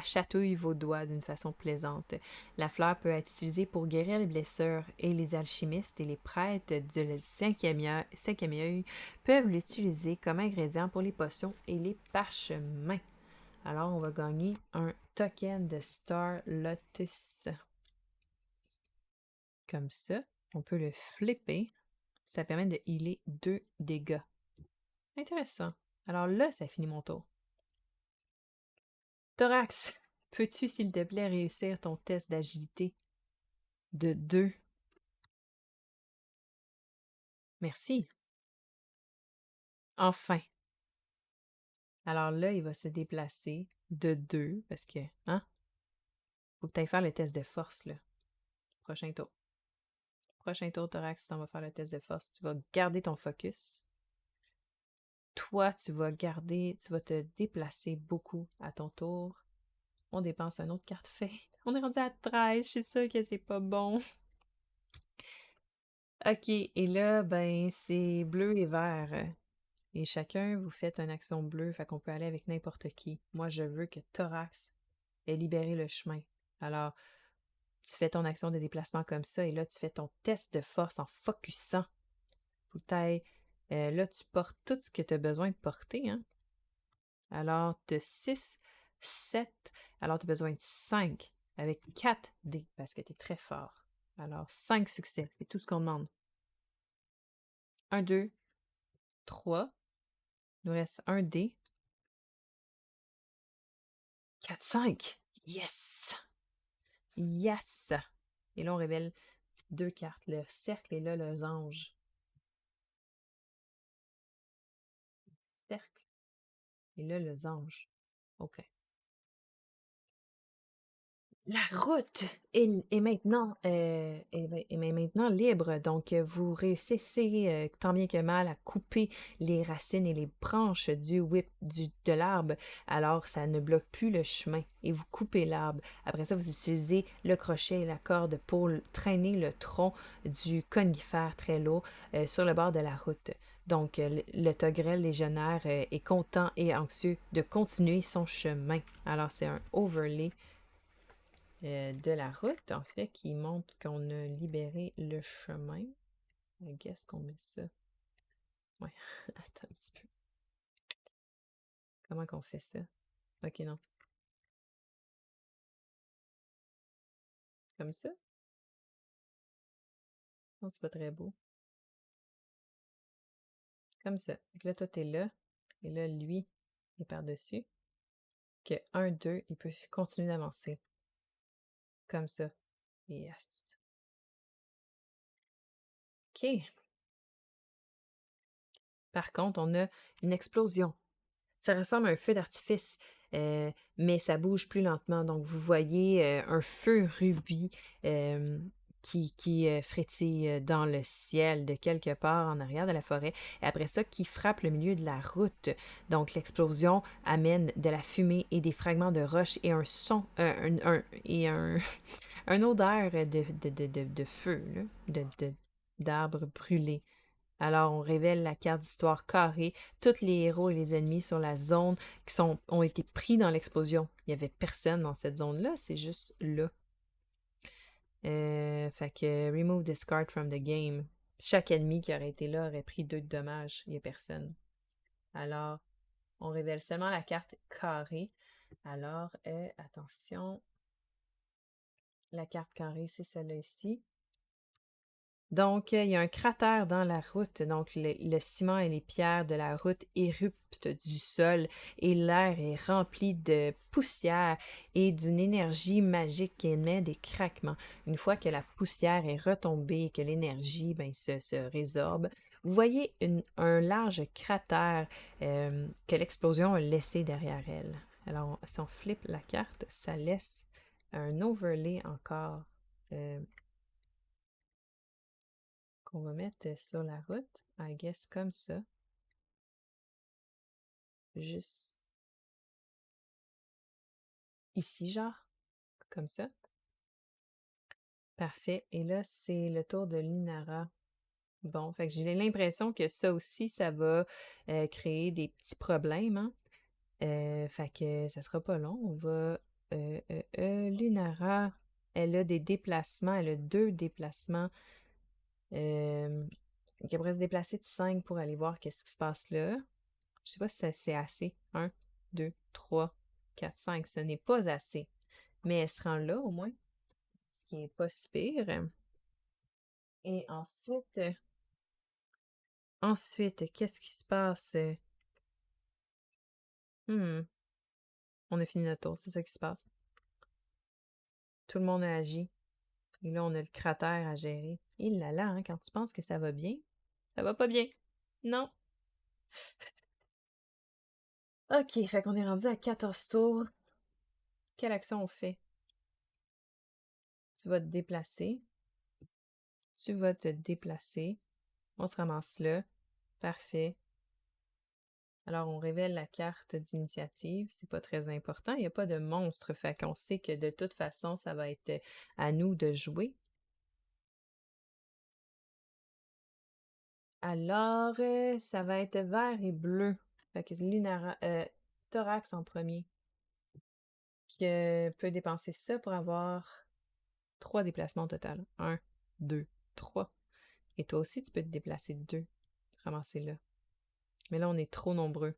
chatouille vos doigts d'une façon plaisante. La fleur peut être utilisée pour guérir les blessures et les alchimistes et les prêtres de cinquième œil peuvent l'utiliser comme ingrédient pour les potions et les parchemins. Alors, on va gagner un token de Star Lotus. Comme ça, on peut le flipper. Ça permet de healer 2 dégâts. Intéressant. Alors là, ça finit mon tour. Thorax, peux-tu, s'il te plaît, réussir ton test d'agilité de 2? Merci. Enfin. Alors là, il va se déplacer de 2 parce que, hein? Faut que tu ailles faire le test de force, là. Prochain tour. Prochain tour, Thorax, tu vas faire le test de force. Tu vas garder ton focus. Toi, tu vas te déplacer beaucoup à ton tour. On dépense une autre carte fée. On est rendu à 13, je suis sûre que c'est pas bon. OK, et là, ben, c'est bleu et vert. Et chacun, vous faites une action bleue, fait qu'on peut aller avec n'importe qui. Moi, je veux que Thorax ait libéré le chemin. Alors, tu fais ton action de déplacement comme ça, et là, tu fais ton test de force en focusant. Faut que t'ailles, là, tu portes tout ce que tu as besoin de porter, hein. Alors, de 6, 7, alors tu as besoin de 5 avec 4 dés parce que tu es très fort. Alors, 5 succès, c'est tout ce qu'on demande. 1, 2, 3. Il nous reste un dé. 4, 5. Yes! Yes! Et là, on révèle 2 cartes. Le cercle et là, le ange. Cercle et là, le ange. OK. La route est maintenant libre, donc vous réussissez tant bien que mal à couper les racines et les branches de l'arbre, alors ça ne bloque plus le chemin et vous coupez l'arbre. Après ça, vous utilisez le crochet et la corde pour traîner le tronc du conifère très lourd sur le bord de la route. Donc, le togrel légionnaire est content et anxieux de continuer son chemin. Alors, c'est un overlay de la route, en fait, qui montre qu'on a libéré le chemin. I guess qu'on met ça. Ouais, attends un petit peu. Comment qu'on fait ça? Ok, non. Comme ça? Non, c'est pas très beau. Comme ça. Donc là, toi, t'es là. Et là, lui est par-dessus. Que 1, 2, il peut continuer d'avancer. Comme ça. Yes. OK. Par contre, on a une explosion. Ça ressemble à un feu d'artifice, mais ça bouge plus lentement. Donc, vous voyez un feu rubis qui frétille dans le ciel de quelque part en arrière de la forêt. Et après ça, qui frappe le milieu de la route. Donc, l'explosion amène de la fumée et des fragments de roche et un son, un odeur de feu, là, d'arbres brûlés. Alors, on révèle la carte d'histoire carrée, tous les héros et les ennemis sur la zone ont été pris dans l'explosion. Il n'y avait personne dans cette zone-là, c'est juste là. Fait que remove this card from the game. Chaque ennemi qui aurait été là aurait pris 2 de dommages. Il n'y a personne. Alors, on révèle seulement la carte carrée. Alors, attention. La carte carrée, c'est celle-là ici. Donc, il y a un cratère dans la route. Donc, le ciment et les pierres de la route éruptent du sol et l'air est rempli de poussière et d'une énergie magique qui émet des craquements. Une fois que la poussière est retombée et que l'énergie se résorbe, vous voyez un large cratère que l'explosion a laissé derrière elle. Alors, si on flippe la carte, ça laisse un overlay encore. qu'on va mettre sur la route. I guess comme ça. Juste ici, genre. Comme ça. Parfait. Et là, c'est le tour de l'Inara. Bon, fait que j'ai l'impression que ça aussi, ça va créer des petits problèmes, hein? Fait que ça sera pas long. On va... Lunara, elle a des déplacements. Elle a 2 déplacements. Elle pourrait se déplacer de 5 pour aller voir qu'est-ce qui se passe là. Je sais pas si c'est assez. Un, 2, 3, 4, 5. Ce n'est pas assez. Mais elle se rend là au moins, ce qui est pas si pire. Et ensuite, qu'est-ce qui se passe? Hmm, on a fini notre tour, c'est ça qui se passe. Tout le monde a agi. Et là, on a le cratère à gérer. Il là là, hein, quand tu penses que ça va bien, ça va pas bien. Non. OK, fait qu'on est rendu à 14 tours. Quelle action on fait? Tu vas te déplacer. Tu vas te déplacer. On se ramasse là. Parfait. Alors, on révèle la carte d'initiative. C'est pas très important. Il n'y a pas de monstre. Fait qu'on sait que de toute façon, ça va être à nous de jouer. Alors, ça va être vert et bleu. Fait que Thorax en premier, qui peut dépenser ça pour avoir 3 déplacements au total. Un, 2, 3. Et toi aussi, tu peux te déplacer de 2. Ramasser là. Mais là, on est trop nombreux.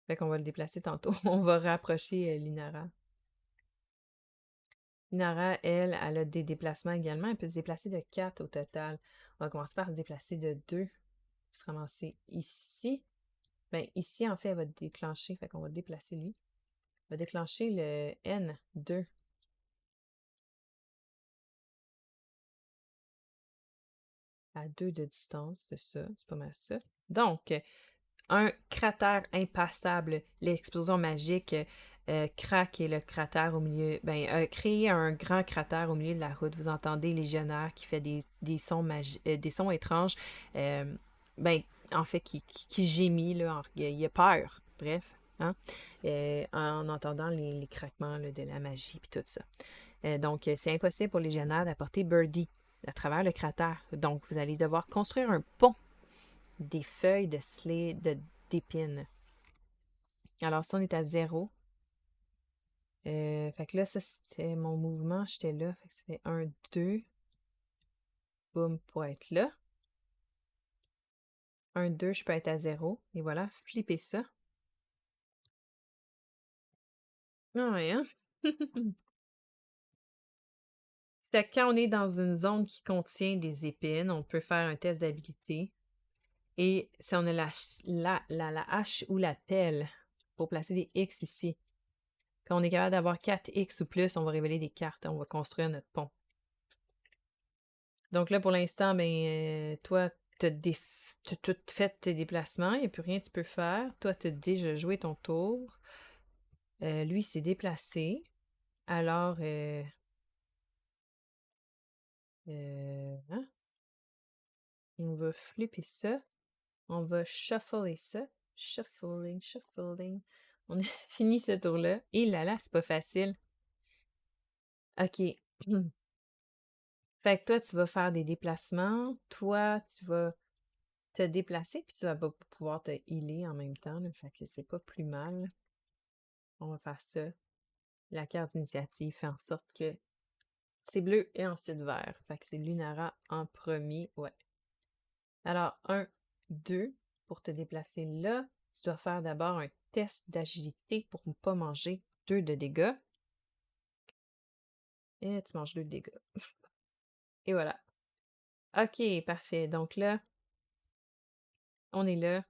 Fait qu'on va le déplacer tantôt. On va rapprocher Linara. Linara, elle a des déplacements également. Elle peut se déplacer de 4 au total. On va commencer par se déplacer de 2. Se ramasser ici. Ben, ici, en fait, elle va déclencher. Fait qu'on va déplacer lui. On va déclencher le N2. À 2 de distance, c'est ça. C'est pas mal ça. Donc, un cratère impassable, l'explosion magique, craque et le cratère au milieu, créer un grand cratère au milieu de la route. Vous entendez légionnaire qui fait des sons des sons étranges, euh, ben, en fait, qui gémit, là, il a peur, bref, hein, en entendant les craquements là, de la magie puis tout ça. Donc, c'est impossible pour les légionnaires d'apporter Birdie à travers le cratère. Donc, vous allez devoir construire un pont des feuilles d'épines. Alors, ça, on est à 0. Fait que là, ça, c'était mon mouvement. J'étais là. Fait que ça fait 1, 2. Boum, pour être là. 1, 2, je peux être à 0. Et voilà, flipper ça. Ah ouais, hein? Fait que quand on est dans une zone qui contient des épines, on peut faire un test d'habilité. Et si on a la hache ou la pelle pour placer des X ici, quand on est capable d'avoir 4 X ou plus, on va révéler des cartes. On va construire notre pont. Donc là, pour l'instant, toi, t'as tout fait tes déplacements. Il n'y a plus rien que tu peux faire. Toi, tu as déjà joué ton tour. Lui s'est déplacé. Alors, hein? On va flipper ça. On va shuffler ça. Shuffling, shuffling. On a fini ce tour-là. Et là, c'est pas facile. OK. Fait que toi, tu vas faire des déplacements. Toi, tu vas te déplacer, puis tu vas pouvoir te healer en même temps. Là. Fait que c'est pas plus mal. On va faire ça. La carte d'initiative fait en sorte que c'est bleu et ensuite vert. Fait que c'est Lunara en premier. Ouais. Alors, 1, 2. Pour te déplacer là, tu dois faire d'abord un test d'agilité pour ne pas manger 2 de dégâts. Et tu manges 2 de dégâts. Et voilà. OK, parfait. Donc là, on est là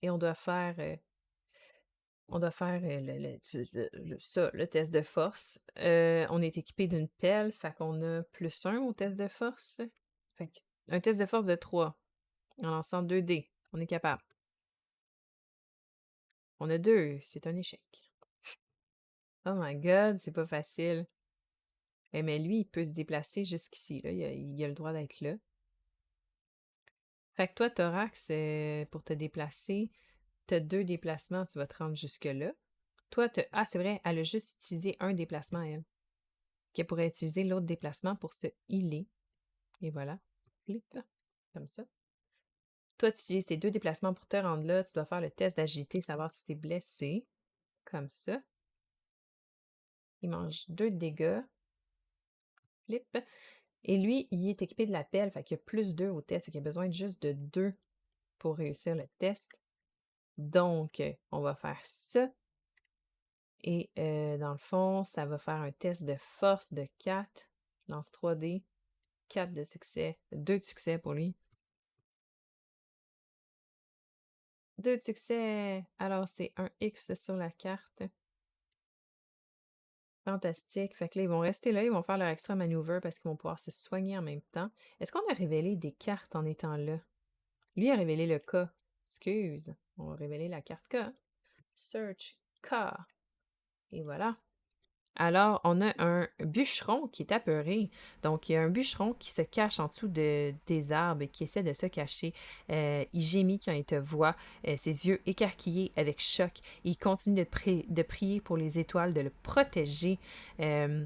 et on doit faire le test de force. On est équipé d'une pelle, fait qu'on a +1 au test de force. Fait un test de force de 3 en lançant 2 dés. On est capable. On a 2, c'est un échec. Oh my god, c'est pas facile. Mais lui, il peut se déplacer jusqu'ici, là. Il a le droit d'être là. Fait que toi, Thorax, pour te déplacer, t'as 2 déplacements, tu vas te rendre jusque-là. Toi, ah, c'est vrai, elle a juste utilisé un déplacement, elle. Qu'elle pourrait utiliser l'autre déplacement pour se healer. Et voilà. Flip. Comme ça. Toi, tu utilises tes 2 déplacements pour te rendre là. Tu dois faire le test d'agilité, savoir si t'es blessé. Comme ça. Il mange 2 dégâts. Flip. Et lui, il est équipé de la pelle, fait qu'il y a plus 2 au test. Il a besoin juste de 2 pour réussir le test. Donc, on va faire ça. Et dans le fond, ça va faire un test de force de 4. Lance 3D. 4 de succès. 2 de succès pour lui. 2 de succès. Alors, c'est un X sur la carte. Fantastique. Fait que là, ils vont rester là. Ils vont faire leur extra maneuver parce qu'ils vont pouvoir se soigner en même temps. Est-ce qu'on a révélé des cartes en étant là? Lui a révélé le K. Excuse. On va révéler la carte K. Search K. Et voilà. Alors, on a un bûcheron qui est apeuré. Donc, il y a un bûcheron qui se cache en dessous des arbres et qui essaie de se cacher. Il gémit quand il te voit, ses yeux écarquillés avec choc. Il continue de prier pour les étoiles, de le protéger. Euh,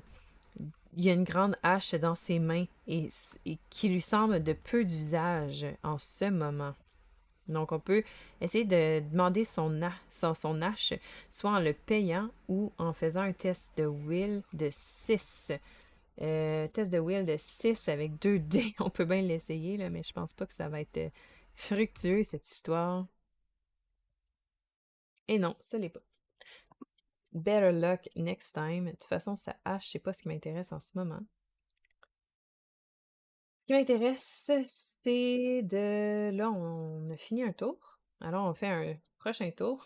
il y a une grande hache dans ses mains et qui lui semble de peu d'usage en ce moment. Donc, on peut essayer de demander son hache, soit en le payant ou en faisant un test de will de 6. Test de will de 6 avec 2 dés. On peut bien l'essayer, là, mais je pense pas que ça va être fructueux, cette histoire. Et non, ça l'est pas. Better luck next time. De toute façon, sa hache, c'est pas ce qui m'intéresse en ce moment. Ce qui m'intéresse, c'est de... Là, on a fini un tour. Alors, on fait un prochain tour.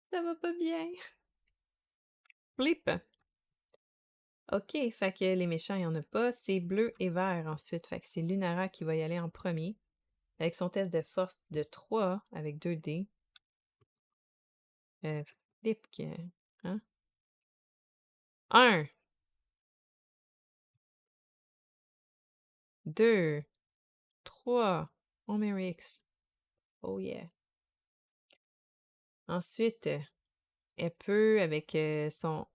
Ça va pas bien. Flip. OK, fait que les méchants, il n'y en a pas. C'est bleu et vert ensuite. Fait que c'est Lunara qui va y aller en premier. Avec son test de force de 3 avec 2 dés. Flip, hein? 1, 2, 3. On X. Oh yeah. Ensuite, elle peut, avec son...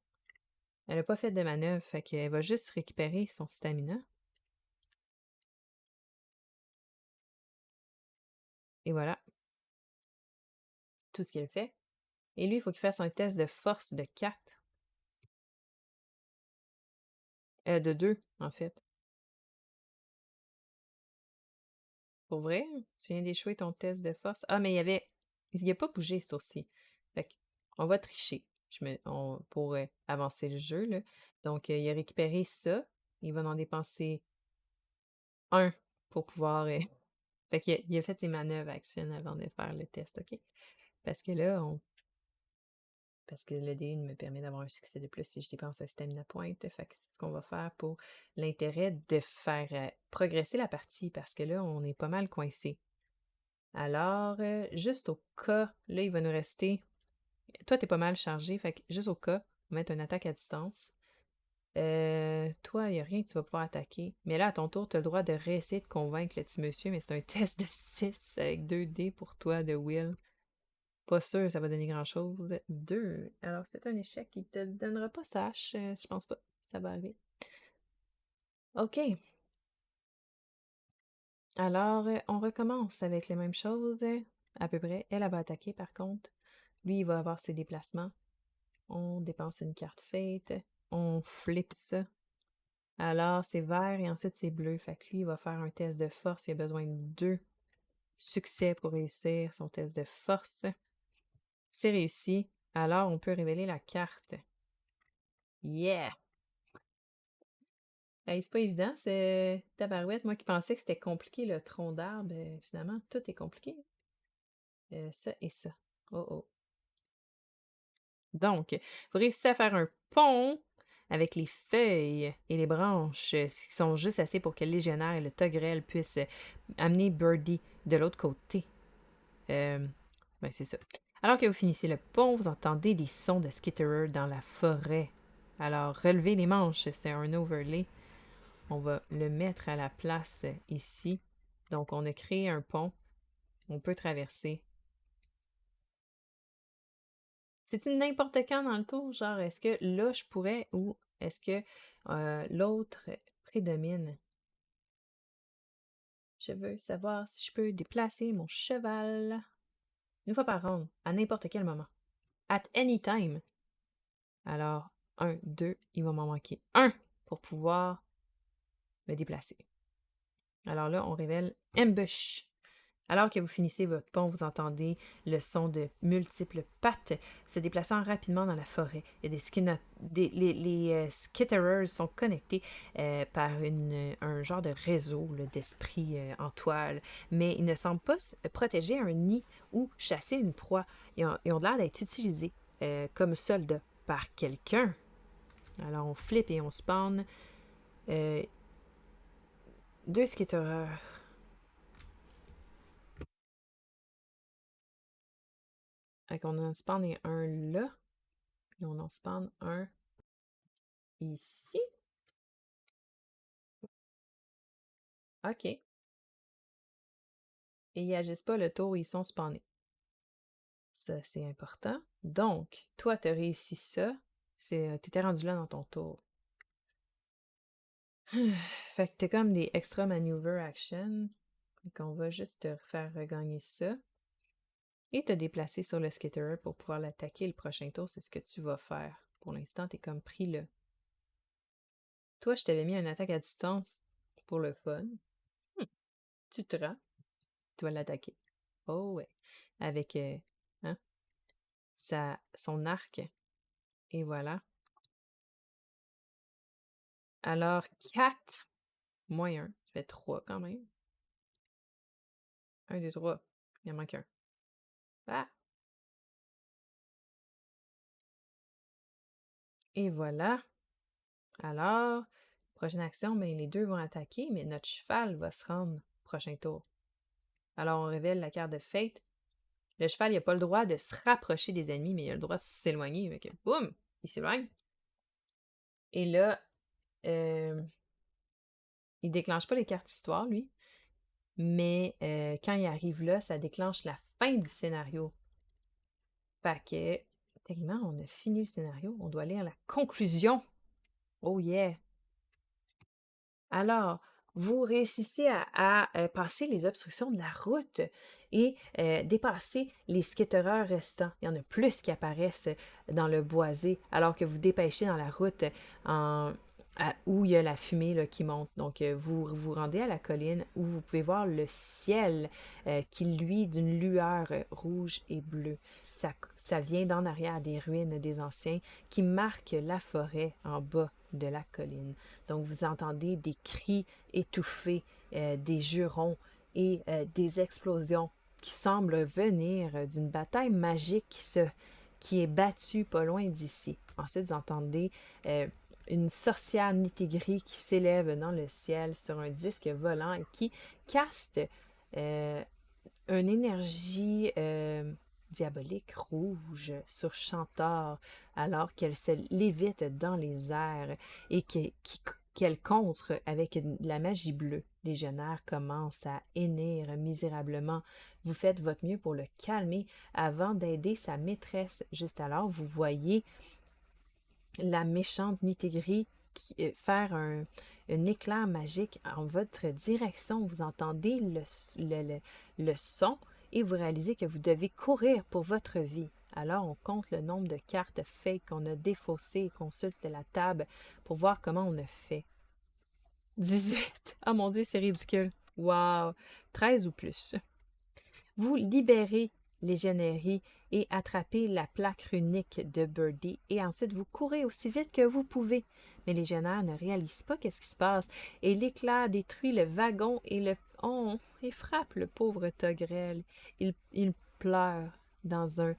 Elle n'a pas fait de manœuvre, fait qu'elle va juste récupérer son stamina. Et voilà, tout ce qu'elle fait. Et lui, il faut qu'il fasse un test de force de 4. De 2, en fait. Pour vrai? Tu viens d'échouer ton test de force? Ah, mais il y avait... Il n'a pas bougé, ce tour-ci. Fait qu'on va tricher pour avancer le jeu, là. Donc, il a récupéré ça. Il va en dépenser un pour pouvoir... Fait qu'il a fait ses manœuvres action avant de faire le test, OK? Parce que là, Parce que le dé me permet d'avoir un succès de plus si je dépense un stamina point. Fait que c'est ce qu'on va faire pour l'intérêt de faire progresser la partie parce que là, on est pas mal coincé. Alors, juste au cas, là, il va nous rester. Toi, t'es pas mal chargé, fait que juste au cas, on va mettre une attaque à distance. Toi, il n'y a rien que tu vas pouvoir attaquer. Mais là, à ton tour, tu as le droit de réessayer de convaincre le petit monsieur, mais c'est un test de 6 avec 2 dés pour toi de Will. Pas sûr, ça va donner grand-chose. 2. Alors, c'est un échec. Il te donnera pas sa hache. Je pense pas. Ça va arriver. OK. Alors, on recommence avec les mêmes choses. À peu près. Elle va attaquer, par contre. Lui, il va avoir ses déplacements. On dépense une carte fate. On flippe ça. Alors, c'est vert et ensuite c'est bleu. Fait que lui, il va faire un test de force. Il a besoin de 2 succès pour réussir son test de force. C'est réussi. Alors, on peut révéler la carte. Yeah! Hey, c'est pas évident, c'est tabarouette. Moi qui pensais que c'était compliqué, le tronc d'arbre, finalement, tout est compliqué. Ça et ça. Oh oh. Donc, vous réussissez à faire un pont avec les feuilles et les branches qui sont juste assez pour que le légionnaire et le togrel puissent amener Birdie de l'autre côté. Ben c'est ça. Alors que vous finissez le pont, vous entendez des sons de skitterer dans la forêt. Alors, relevez les manches, c'est un overlay. On va le mettre à la place ici. Donc, on a créé un pont. On peut traverser. C'est-tu n'importe quand dans le tour? Genre, est-ce que là, je pourrais ou est-ce que l'autre prédomine? Je veux savoir si je peux déplacer mon cheval une fois par ronde, à n'importe quel moment. At any time. Alors, un, deux, il va m'en manquer un pour pouvoir me déplacer. Alors là, on révèle Ambush. Alors que vous finissez votre pont, vous entendez le son de multiples pattes se déplaçant rapidement dans la forêt. Il y a les skitterers sont connectés par un genre de réseau d'esprits en toile, mais ils ne semblent pas protéger un nid ou chasser une proie. Ils ont l'air d'être utilisés comme soldats par quelqu'un. Alors on flippe et on spawn euh, deux skitterers. Fait qu'on en spawn un là. Et on en spawn un ici. OK. Et ils agissent pas le tour où ils sont spawnés. Ça, c'est important. Donc, toi, tu as réussi ça. T'étais rendu là dans ton tour. Fait que t'as comme des extra maneuver action. Donc, on va juste te faire regagner ça. Et te déplacer sur le skitterer pour pouvoir l'attaquer le prochain tour. C'est ce que tu vas faire. Pour l'instant, t'es comme pris là. Toi, je t'avais mis une attaque à distance pour le fun. Tu te rends. Tu vas l'attaquer. Oh ouais. Avec hein, son arc. Et voilà. Alors, 4 moins 1, ça fait 3 quand même. 1, 2, 3. Il en manque un. Ah! Et voilà. Alors, prochaine action, ben, les deux vont attaquer, mais notre cheval va se rendre prochain tour. Alors, on révèle la carte de Fate. Le cheval, il n'a pas le droit de se rapprocher des ennemis, mais il a le droit de s'éloigner. Donc, boum! Il s'éloigne. Et là, il déclenche pas les cartes histoire, lui. Mais quand il arrive là, ça déclenche la fin du scénario. Fait que, techniquement, on a fini le scénario. On doit aller à la conclusion. Oh yeah! Alors, vous réussissez à passer les obstructions de la route et dépasser les skittereurs restants. Il y en a plus qui apparaissent dans le boisé alors que vous dépêchez dans la route où il y a la fumée là, qui monte. Donc, vous vous rendez à la colline où vous pouvez voir le ciel qui luit d'une lueur rouge et bleue. Ça vient d'en arrière des ruines des anciens qui marquent la forêt en bas de la colline. Donc, vous entendez des cris étouffés, des jurons et des explosions qui semblent venir d'une bataille magique qui est battue pas loin d'ici. Ensuite, vous entendez une sorcière Nitégris qui s'élève dans le ciel sur un disque volant et qui caste une énergie diabolique rouge sur Chantor alors qu'elle se lévite dans les airs et qu'elle contre avec la magie bleue. Les Légionnaire commence à hennir misérablement. Vous faites votre mieux pour le calmer avant d'aider sa maîtresse. Juste alors, vous voyez la méchante Nitégris faire un éclair magique en votre direction. Vous entendez le son et vous réalisez que vous devez courir pour votre vie. Alors, on compte le nombre de cartes fake qu'on a défaussées et consulte la table pour voir comment on a fait. 18. Oh mon Dieu, c'est ridicule. Wow. 13 ou plus. Vous libérez les génériques et attrapez la plaque runique de Birdie et ensuite vous courez aussi vite que vous pouvez. Mais les légionnaires ne réalisent pas qu'est-ce qui se passe et l'éclair détruit le wagon et frappe le pauvre Togrel. Il pleure dans un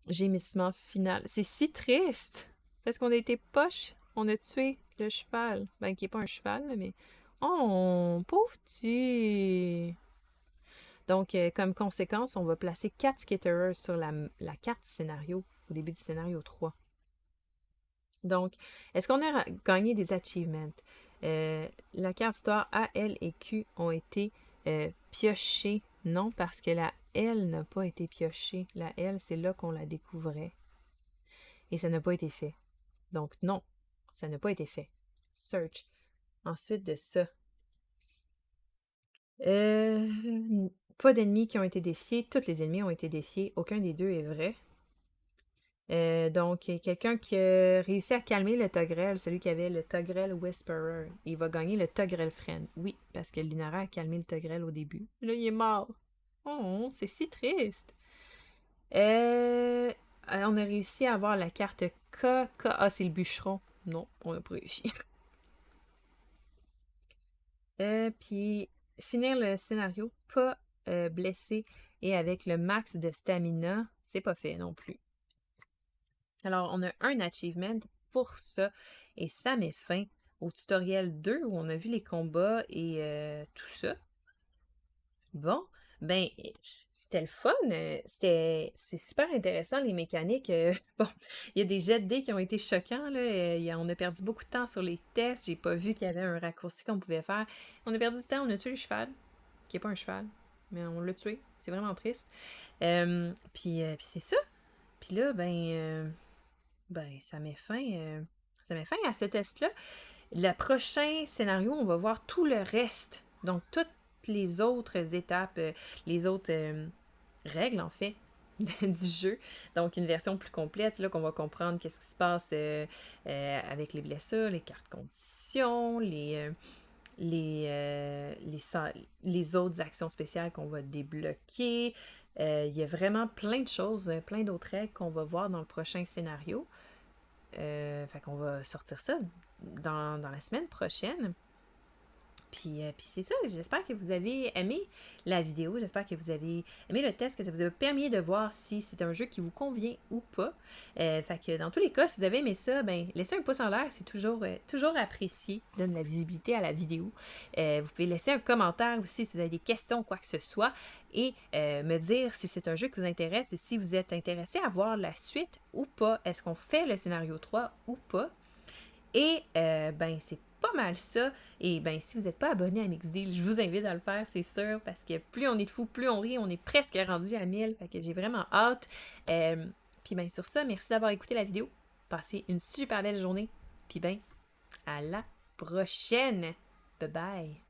gémissement final. C'est si triste parce qu'on a été poche. On a tué le cheval. Ben, qui n'est pas un cheval, mais... Oh, pauvre petit! Donc, comme conséquence, on va placer 4 skitterers sur la carte du scénario, au début du scénario 3. Donc, est-ce qu'on a gagné des achievements? La carte d'histoire A, L et Q ont été piochées. Non, parce que la L n'a pas été piochée. La L, c'est là qu'on la découvrait. Et ça n'a pas été fait. Donc, non, ça n'a pas été fait. Search. Ensuite de ça. Pas d'ennemis qui ont été défiés. Tous les ennemis ont été défiés. Aucun des deux est vrai. Donc, quelqu'un qui a réussi à calmer le Togrel, celui qui avait le Togrel Whisperer, il va gagner le Togrel Friend. Oui, parce que Lunara a calmé le Togrel au début. Là, il est mort. Oh, c'est si triste. On a réussi à avoir la carte K. K. Ah, c'est le bûcheron. Non, on n'a pas réussi. Puis, finir le scénario pas blessé et avec le max de stamina, c'est pas fait non plus. Alors, on a un achievement pour ça et ça met fin au tutoriel 2 où on a vu les combats et tout ça. Bon, ben, c'était le fun. C'est super intéressant, les mécaniques. Bon, il y a des jets de dés qui ont été choquants, là. On a perdu beaucoup de temps sur les tests. J'ai pas vu qu'il y avait un raccourci qu'on pouvait faire. On a perdu du temps, on a tué le cheval, qui est pas un cheval, mais on l'a tué. C'est vraiment triste. Puis c'est ça. Puis là, ça met fin à ce test-là. Le prochain scénario, on va voir tout le reste. Donc, toutes les autres étapes, les autres règles, en fait, du jeu. Donc, une version plus complète, c'est là qu'on va comprendre qu'est-ce qui se passe avec les blessures, les cartes conditions, les autres actions spéciales qu'on va débloquer. Il y a vraiment plein de choses, plein d'autres règles qu'on va voir dans le prochain scénario. Fait qu'on va sortir ça dans la semaine prochaine. Puis c'est ça, j'espère que vous avez aimé la vidéo, j'espère que vous avez aimé le test, que ça vous a permis de voir si c'est un jeu qui vous convient ou pas. Fait que dans tous les cas, si vous avez aimé ça, ben laissez un pouce en l'air, c'est toujours apprécié, donne la visibilité à la vidéo. Vous pouvez laisser un commentaire aussi si vous avez des questions, quoi que ce soit, et me dire si c'est un jeu qui vous intéresse et si vous êtes intéressé à voir la suite ou pas. Est-ce qu'on fait le scénario 3 ou pas? Et ben c'est pas mal ça. Et ben si vous n'êtes pas abonné à Mixdeal, je vous invite à le faire, c'est sûr, parce que plus on est de fous, plus on rit, on est presque rendu à 1000, fait que j'ai vraiment hâte. Puis ben sur ça, merci d'avoir écouté la vidéo. Passez une super belle journée. Puis ben, à la prochaine. Bye bye.